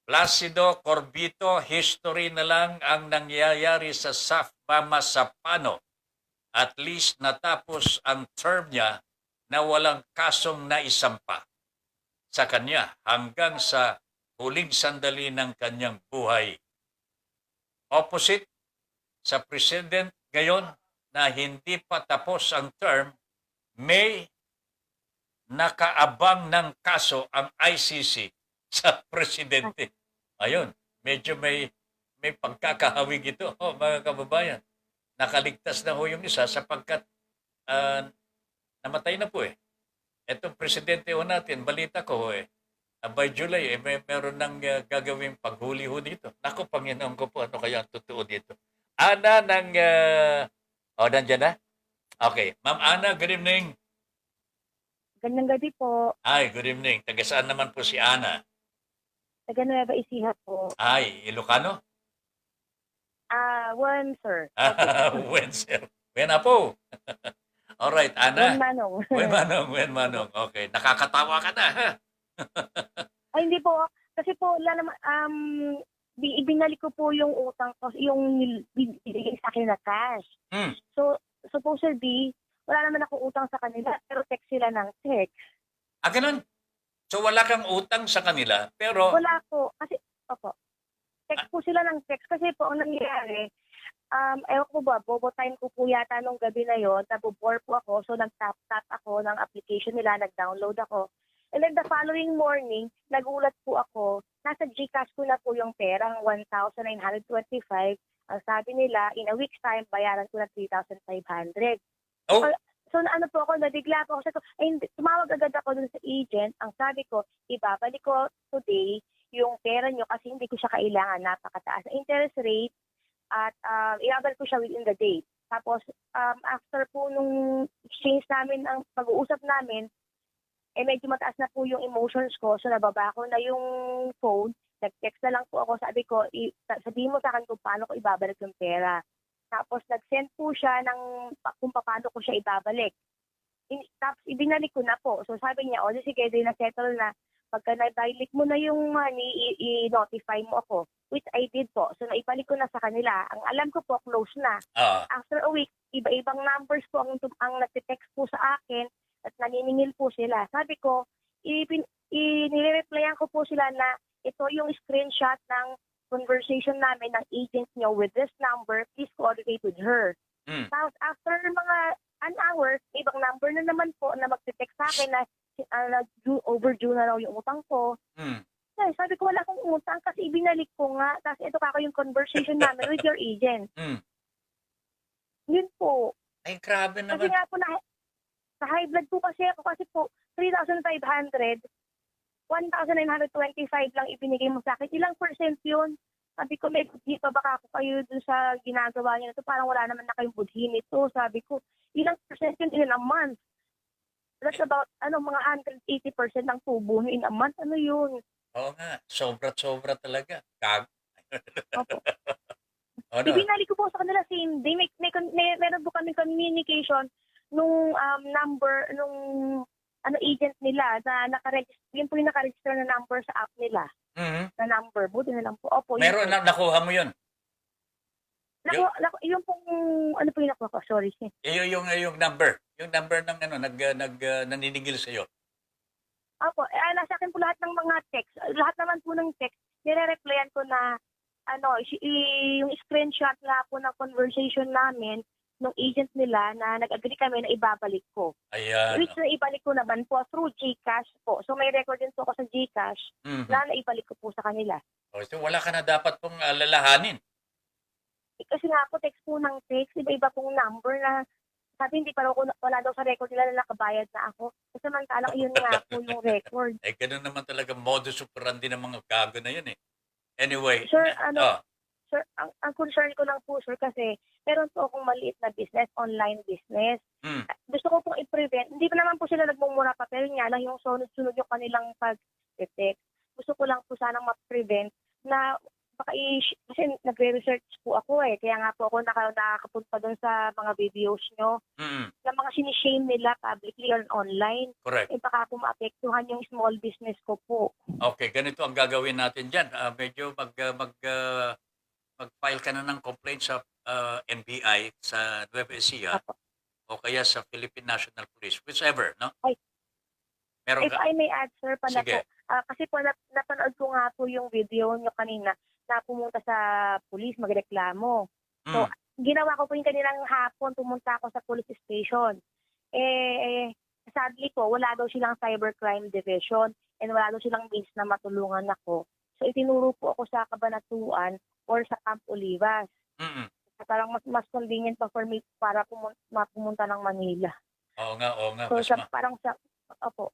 Placido Corbito, history na lang ang nangyayari sa SAF Mama Sapano. At least natapos ang term niya na walang kasong naisampa sa kanya hanggang sa huling sandali ng kanyang buhay. Opposite sa president ngayon na hindi pa tapos ang term, may nakaabang ng kaso ang ICC sa presidente. Ayun, medyo may pagkakahawig ito, mga kababayan. Nakaligtas na ho yung isa sapagkat namatay na po eh. Etong presidente ho natin, balita ko ho eh, by July meron ng gagawing paghuli ho dito. Naku, Panginoon ko po, ano kaya ang totoo dito? Ana ng, nandyan na? Okay, Ma'am Ana, good evening. Gandang gabi po. Ay, good evening. Taga saan naman po si Ana? Taga Nueva Ecija po. Ay, Ilocano? One, sir. Wen, sir. Wen po. Alright, Ana. One manong. Wen Manong. Okay, nakakatawa ka na, ha? Ay, hindi po. Kasi po, wala naman, ibinalik ko po yung utang ko, yung binigay sa akin na cash. Hmm. So, supposedly, wala naman akong utang sa kanila, pero text sila ng text. Ganun. So, wala kang utang sa kanila, pero... Wala po. Kasi, opo. Text po sila ng text. Kasi po, ang nangyayari, ewan ko ba, bobo time ko po yata nung gabi na yon, nabubore po ako, so nag-tap ako ng application nila, nag-download ako. And then the following morning, nagulat po ako, nasa GCash ko na po yung perang 1,925. Ang sabi nila, in a week's time, bayaran ko na 3,500. Oh, So ano po ako, nabigla po ako. Sabi ko, tumawag agad ako dun sa agent. Ang sabi ko, ibabalik ko today yung pera nyo kasi hindi ko siya kailangan. Napakataas na interest rate at ibabalik ko siya within the day. Tapos, after po nung exchange namin, ang pag-uusap namin, medyo mataas na po yung emotions ko. So, nababa ko na yung phone. Nag-text na lang po ako. Sabi ko, sabihin mo sa akin kung paano ko ibabalik yung pera. Tapos nag-send po siya ng kung paano ko siya ibabalik. Tapos ibinalik ko na po. So sabi niya, sige, din na-settle na. Pagka nabalik mo na yung money, i-notify mo ako. Which I did po. So naibalik ko na sa kanila. Ang alam ko po, close na. After a week, iba-ibang numbers po ang nag-text po sa akin at naniningil po sila. Sabi ko, nire-replyan ko po sila na ito yung screenshot ng conversation namin ng agent nyo with this number, please coordinate with her. Tapos after mga an hour, ibang number na naman po na magte-text sa akin na overdue na raw yung utang ko. Sabi ko, wala akong utang kasi ibinalik ko nga. Tapos ito kako yung conversation namin with your agent. Yun po. Ay, grabe naman. Kasi nga po, sa high blood po kasi ako kasi po, 3,500. 1,925 lang ibinigay mo sa akin. Ilang percent yun? Sabi ko, may budhi pa baka ako kayo dun sa ginagawa niyo na to. Parang wala naman na kayong budhi nito. Sabi ko, ilang percent yun in a month? That's about, mga 180% ng tubo nyo in a month. Ano yun? Oo nga, sobra-sobra talaga. Kag. Opo. Ano? Ibinalik ko po sa kanila same day. Meron po kami communication nung number, nung agent nila na nakaregister. Yun po yung nakaregister na number sa app nila. Mhm. Na number. Buti na lang po. Opo. yun Meron po. nakuha mo yun. Yung pong, ano po yung nakuha ko? Sorry. Yung number. Yung number ng naniningil sa iyo. Opo. Nasa akin po lahat ng mga text. Lahat naman po ng text, nire-replyan ko na, yung screenshot nga po ng conversation namin ng agent nila na nag-agree kami na ibabalik ko. Ayan. Which na ibalik ko naman po through GCash po. So may record din po ako sa GCash Mhm. na naibalik ko po sa kanila. So wala ka na dapat pong alalahanin. Kasi nga po, text po ng text, iba-iba pong number na sabi hindi pa raw wala daw sa record nila na nakabayad na ako. Kasi samantalang yun nga po yung record. Ganun naman talaga modus operandi ng mga gago na yun eh. Anyway. Sir, Oh, sir, ang concern ko lang po, sir, kasi meron po akong maliit na business, online business. mm. Gusto ko pong i-prevent. Hindi pa naman po sila nagmumura pa, pero nga lang yung sunod-sunod yung kanilang pag-detect. Gusto ko lang po sanang ma-prevent na baka kasi nagre-research po ako eh. Kaya nga po ako nakakapunta doon sa mga videos nyo Mm. na mga sinishame nila publicly or online. Correct. Baka po maapektuhan yung small business ko po. Okay, ganito ang gagawin natin dyan. Medyo mag-file ka na ng complaint sa NBI, sa Nueva Ecija, Apo. o kaya sa Philippine National Police, whichever, no? Ay. Meron If ka? I may add, sir, Sige. kasi po napanood ko nga po yung video nyo kanina na pumunta sa police magreklamo. So, Mm. ginawa ko po yung kanilang hapon, pumunta ako sa police station. Sadly po, wala daw silang cybercrime division and wala daw silang means na matulungan ako. So, itinuro po ako sa Cabanatuan or sa Camp Olivas. Mm. Parang mas convenient pa for me para pumunta ng Manila. Oo nga. So, Mas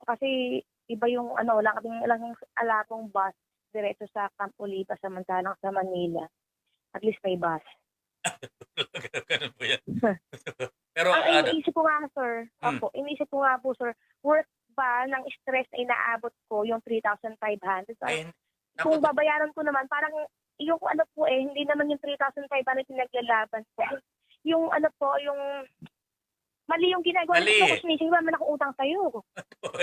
kasi iba yung wala kaming alapong bus diretso sa Camp Olivas samantalang sa Manila. At least may bus. Ganun po yan. Pero Ang iniisip ko nga, sir, Hmm. iniisip ko nga po, sir, worth ba ng stress na inaabot ko yung 3,500? ay, Kung naku, babayaran ko naman, parang yung hindi naman yung 3,500 pinaglalaban ko. Yung yung mali yung ginagawa Mali. ko, sinisin naman ako utang sa'yo.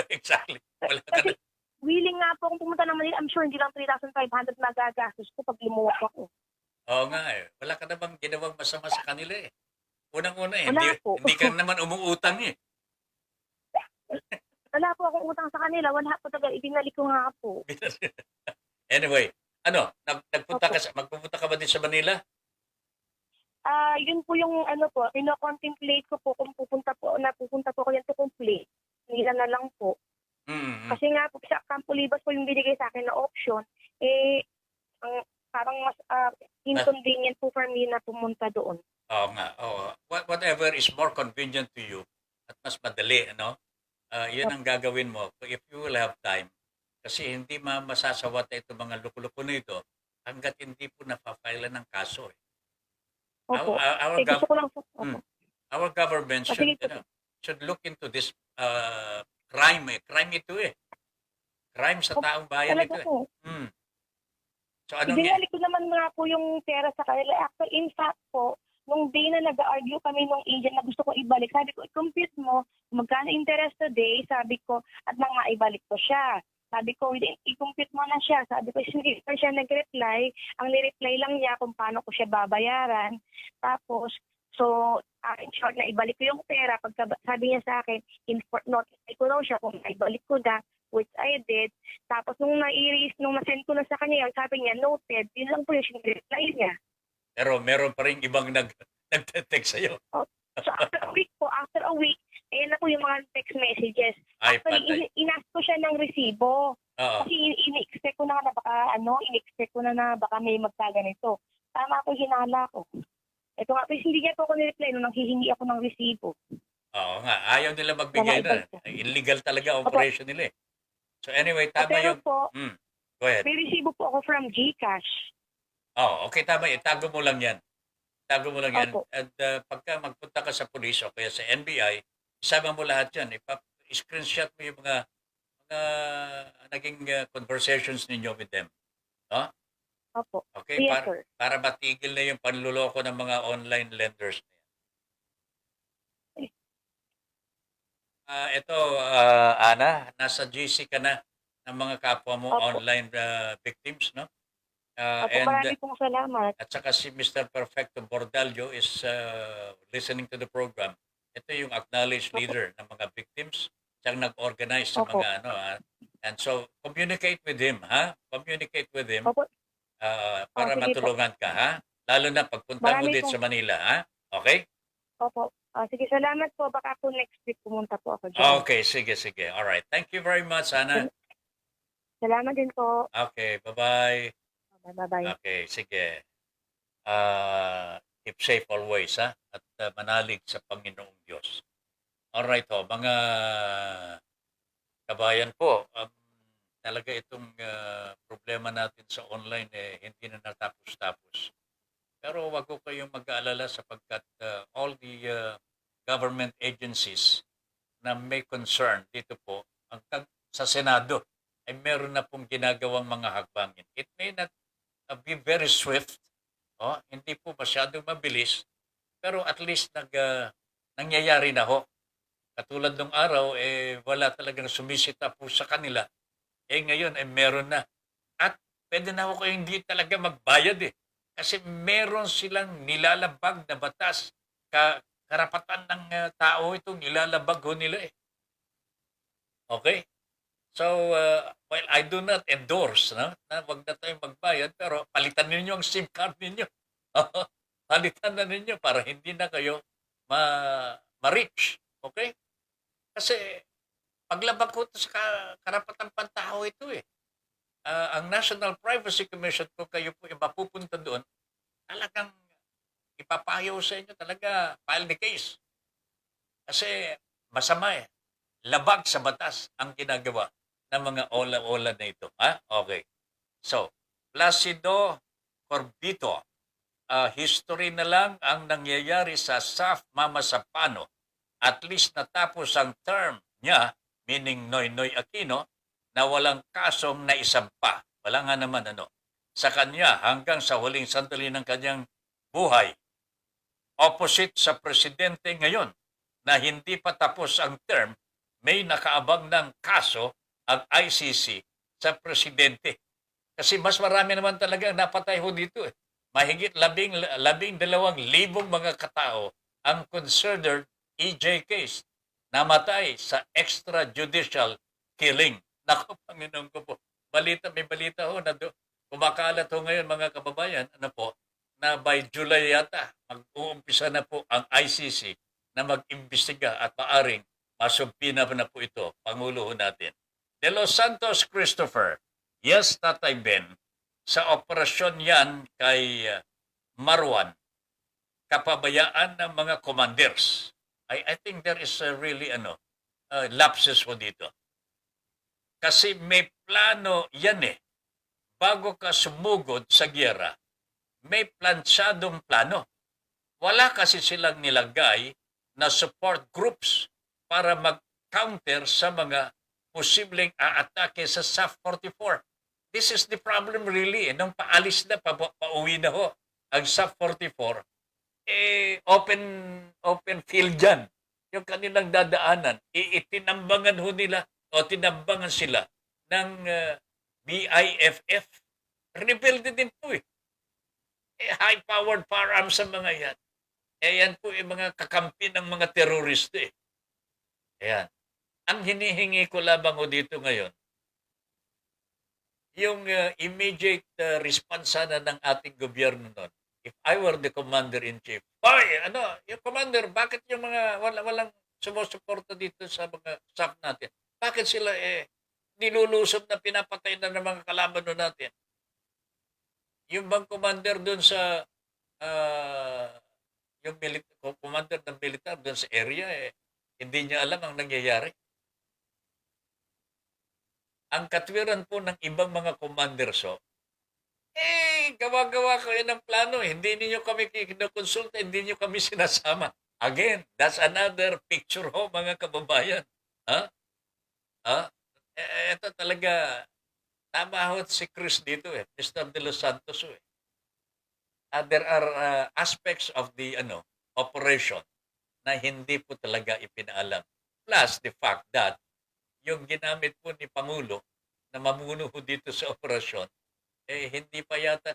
exactly. Wala ka Kasi na. willing nga po akong pumunta ng Manila, I'm sure hindi lang 3,500 magagastos ko pag lumuwak ako. Oo nga eh. Wala ka na bang ginawang masama sa kanila eh. Unang-una eh. Wala Hindi, po. hindi ka naman umuutang eh. Wala po akong utang sa kanila, wala po talaga, ibinalik ko nga po. Anyway, magpupunta ka ba din sa Manila? Yun po yung pino-contemplate ko po kung pupunta po ko yan to complete. Nila na lang po. Mm. Kasi nga po sa Camp Olivas po yung binigay sa akin na option, parang mas inconvenient po for me na pumunta doon. Oo nga. Oo. Whatever is more convenient to you at mas madali, ano? Yan ang gagawin mo if you will have time. Kasi hindi masasawat ito mga luko-luko na ito hanggat hindi po napafile ng kaso. Eh. Opo. Our, Gusto ko lang po. Mm. Our government Sige should look into this crime. Crime ito eh. Crime sa taong bayan ito Talaga eh. po. Mm. So anong Ibinalik ko naman nga po yung pera sa kanila. Actually, in fact po, nung day na nag-argue kami nung agent na gusto ko ibalik, sabi ko, i-compute mo, magkano interest today, sabi ko, at nang maibalik ko siya. Sabi ko, i-compute mo na siya. Sabi ko, hindi pa siya nag-reply. Ang ni-reply lang niya kung paano ko siya babayaran. Tapos, in short, na ibalik ko yung pera. Pagka sabi niya sa akin, notify ko daw siya kung ibalik ko na, which I did. Tapos, nung na-send ko na sa kanya, sabi niya, noted. Yun lang po yung reply niya. Pero meron pa rin ibang nagte-text sa'yo. So, after a week, ayan na po yung mga text messages. Ay, Actually, patay. inas ko siya ng resibo. Oo. Kasi ini-expect ko na baka may magkaganito. Tama po hinala ko. Ito nga, pero hindi niya po ako nireply nung nanghihingi ako ng resibo. Oo nga. Ayaw nila magbigay na. Wala, Illegal talaga operation nila eh. So anyway, tama Pero yung... po, Go ahead. may resibo po ako from GCash. Oh, okay, tama. Itago mo lang yan. Itago mo lang yan. Opo. At pagka magpunta ka sa police o kaya sa NBI, isama mo lahat yan. Screenshot mo yung mga naging conversations ninyo with them. No? Opo. Okay? Yes, sir. Para matigil na yung panluloko ng mga online lenders. Ito, Ana, nasa GC ka na ng mga kapwa mo Opo. online victims, no? Opo, marami pong salamat. At saka si Mr. Perfecto Bordalio is listening to the program. Ito yung acknowledged Opo. leader ng mga victims. Siyang nag-organize sa Opo. mga and so, communicate with him, ha? Communicate with him Opo. para sige po. matulungan ka, ha? Lalo na pagpunta mo Marami dito pong- sa Manila, ha? Okay? Opo. Sige, salamat po. Baka po next week pumunta po ako dyan. Okay, sige. All right. Thank you very much, Ana. Salamat din po. Okay, bye-bye. Bye-bye. Okay, sige. Keep safe always, ha? At manalig sa Panginoong Diyos. Alright, mga kabayan po, talaga itong problema natin sa online hindi na natapos-tapos. Pero wag ko kayong mag-aalala sapagkat all the government agencies na may concern dito po, sa Senado ay meron na pong ginagawang mga hakbangin. It may not be very swift, hindi po masyadong mabilis, pero at least nangyayari na ho. Katulad ng araw, wala talagang sumisita po sa kanila. Ngayon, meron na. At pwede na ho kayo hindi talaga magbayad Kasi meron silang nilalabag na batas. Karapatan ng tao itong nilalabag ho nila Okay? So, well, I do not endorse na wag na tayong magbayad, pero palitan ninyo ang SIM card ninyo. Palitan na ninyo para hindi na kayo ma-reach. Okay? Kasi paglabag ko sa karapatang pantao ito ang National Privacy Commission, kung kayo po mapupunta doon, talagang ipapayo sa inyo talaga file the case. Kasi masama labag sa batas ang ginagawa ng mga ola-ola na ito. Okay. So, Placido Corbito, history na lang ang nangyayari sa SAF Mama Sapano. At least natapos ang term niya, meaning Noynoy Aquino, na walang kasong naisampa. Wala nga naman sa kanya hanggang sa huling sandali ng kanyang buhay. Opposite sa presidente ngayon na hindi pa tapos ang term, may nakaabang ng kaso ang ICC sa presidente. Kasi mas marami naman talaga ang napatay ho dito Mahigit 12,000 mga katao ang considered EJ case. Namatay sa extrajudicial killing. Naku, Panginoon ko po. May balita ho na kumakalat ho ngayon mga kababayan, na by July yata, mag-uumpisa na po ang ICC na mag-imbestiga at maaring masumpina na po ito, Pangulo ho natin. De Los Santos Christopher, yes, Tatay Ben, sa operasyon yan kay Marwan, kapabayaan ng mga commanders. I think there is really lapses po dito. Kasi may plano yan Bago ka sumugod sa giyera, may plansyadong plano. Wala kasi silang nilagay na support groups para mag-counter sa mga posibleng aatake sa SAF-44. This is the problem really. Nung paalis na, pauwi na ho ang SAF-44, open field dyan. Yung kanilang dadaanan, itinambangan ho nila o tinambangan sila ng BIFF. Rebelde din po high-powered firearms sa mga yan. Yan po mga kakampi ng mga terorista Ayan. Ang hinihingi ko lamang ho dito ngayon, yung immediate response sana ng ating gobyerno nun. If I were the commander-in-chief, yung commander, bakit yung mga walang sumusuporta dito sa mga staff natin? Bakit sila nilulusob na pinapatay na ng mga kalaban natin? Yung bang commander doon sa yung commander ng militar doon sa area hindi niya alam ang nangyayari. ang katwiran po ng ibang mga commanders, gawa-gawa kayo ng plano. Hindi ninyo kami kinukonsulta, hindi nyo kami sinasama. Again, that's another picture ho, mga kababayan. Ha? Ha? Ito talaga, tama ho si Chris dito Mr. De Los Santos there are aspects of the operation na hindi po talaga ipinaalam. Plus the fact that yung ginamit po ni Pangulo na mamuno ho dito sa operasyon, hindi pa yata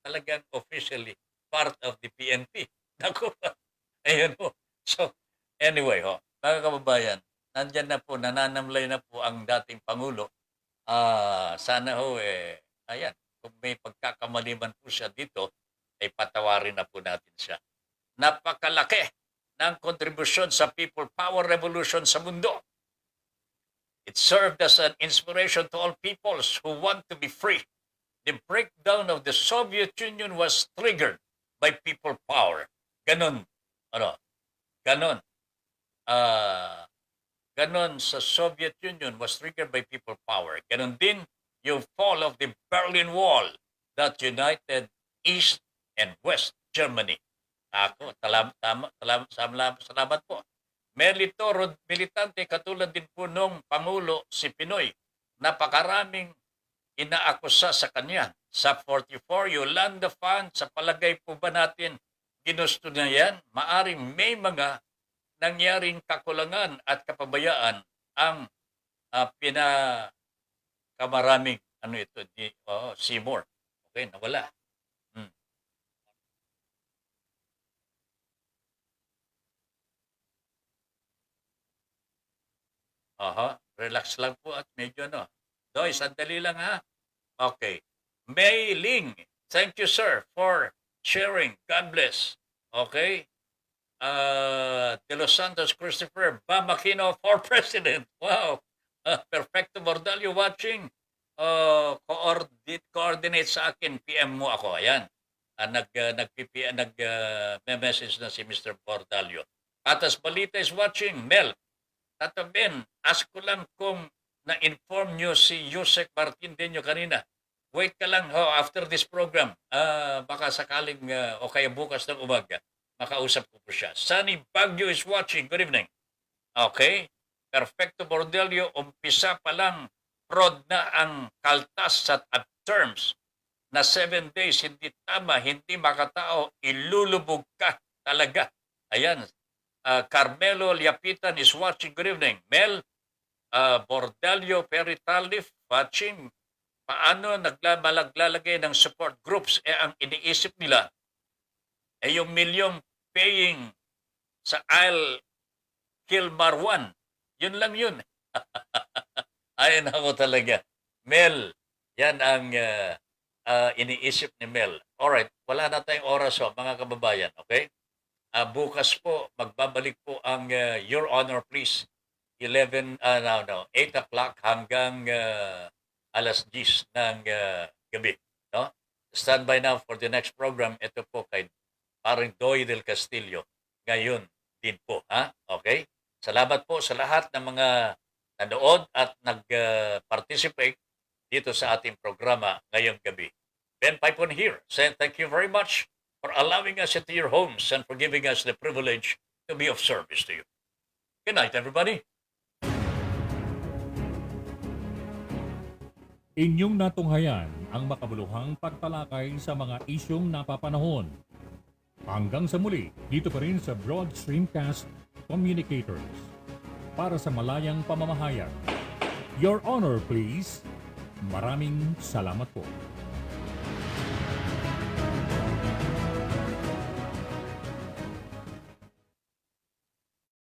talagang officially part of the PNP. Naku pa. Ayun ho. So, anyway mga kababayan, nandyan na po, nananamlay na po ang dating Pangulo. Sana ho, ayan, kung may pagkakamaliman po siya dito, ay patawarin na po natin siya. Napakalaki ng kontribusyon sa People Power Revolution sa mundo. It served as an inspiration to all peoples who want to be free. The breakdown of the Soviet Union was triggered by people power. Ganon. Ganon. Ganon sa Soviet Union was triggered by people power. Ganon din yung fall of the Berlin Wall that united East and West Germany. Ako, salamat po. Militante katulad din po nung Pangulo si Pinoy. Napakaraming inaakusa sa kanya. Sa 44, Yolanda Fan, sa palagay po ba natin ginusto na yan? Maaring may mga nangyaring kakulangan at kapabayaan ang pinakamaraming Seymour. Okay, nawala. Relax lang po at medyo Doy, sandali lang ha. Okay. May Ling, thank you sir for sharing. God bless. Okay. De Los Santos Christopher Bamakino for President. Wow. Perfecto Bordalio watching. Coordinate sa akin. PM mo ako. Ayan. Nag-message na si Mr. Bordalio. Patas Balita is watching. Mel, Tato Ben, ask ko lang kung na-inform nyo si Yusek Martindeño kanina. Wait ka lang after this program. Baka sakaling o kaya bukas ng umaga, makausap ko po siya. Sunny Baguio is watching. Good evening. Okay. Perfecto Bordelio, umpisa pa lang fraud na ang kaltas at terms na 7 days, hindi tama, hindi makatao, ilulubog ka talaga. Ayan. Carmelo Liapitan is watching. Good evening. Mel, Bordelio Peritalif watching. Paano naglalagay ng support groups? Ang iniisip nila yung milyong paying sa I'll kill Marwan. Yun lang yun. Ayun ako talaga. Mel, yan ang iniisip ni Mel. Alright, wala na tayong oras mga kababayan. Okay? Bukas po, magbabalik po ang Your Honor Please 8 o'clock hanggang alas 10 ng gabi. No? Stand by now for the next program. Ito po kay parang Doy del Castillo. Ngayon din po. Okay? Salamat po sa lahat ng mga nanood at nag-participate dito sa ating programa ngayong gabi. Ben Paipon here saying thank you very much for allowing us into your homes and for giving us the privilege to be of service to you. Good night, everybody. Inyong natunghayan ang makabuluhang pagtalakay sa mga isyong napapanahon. Hanggang sa muli, dito pa rin sa Broad Streamcast Communicators. Para sa malayang pamamahayag. Your Honor, please. Maraming salamat po.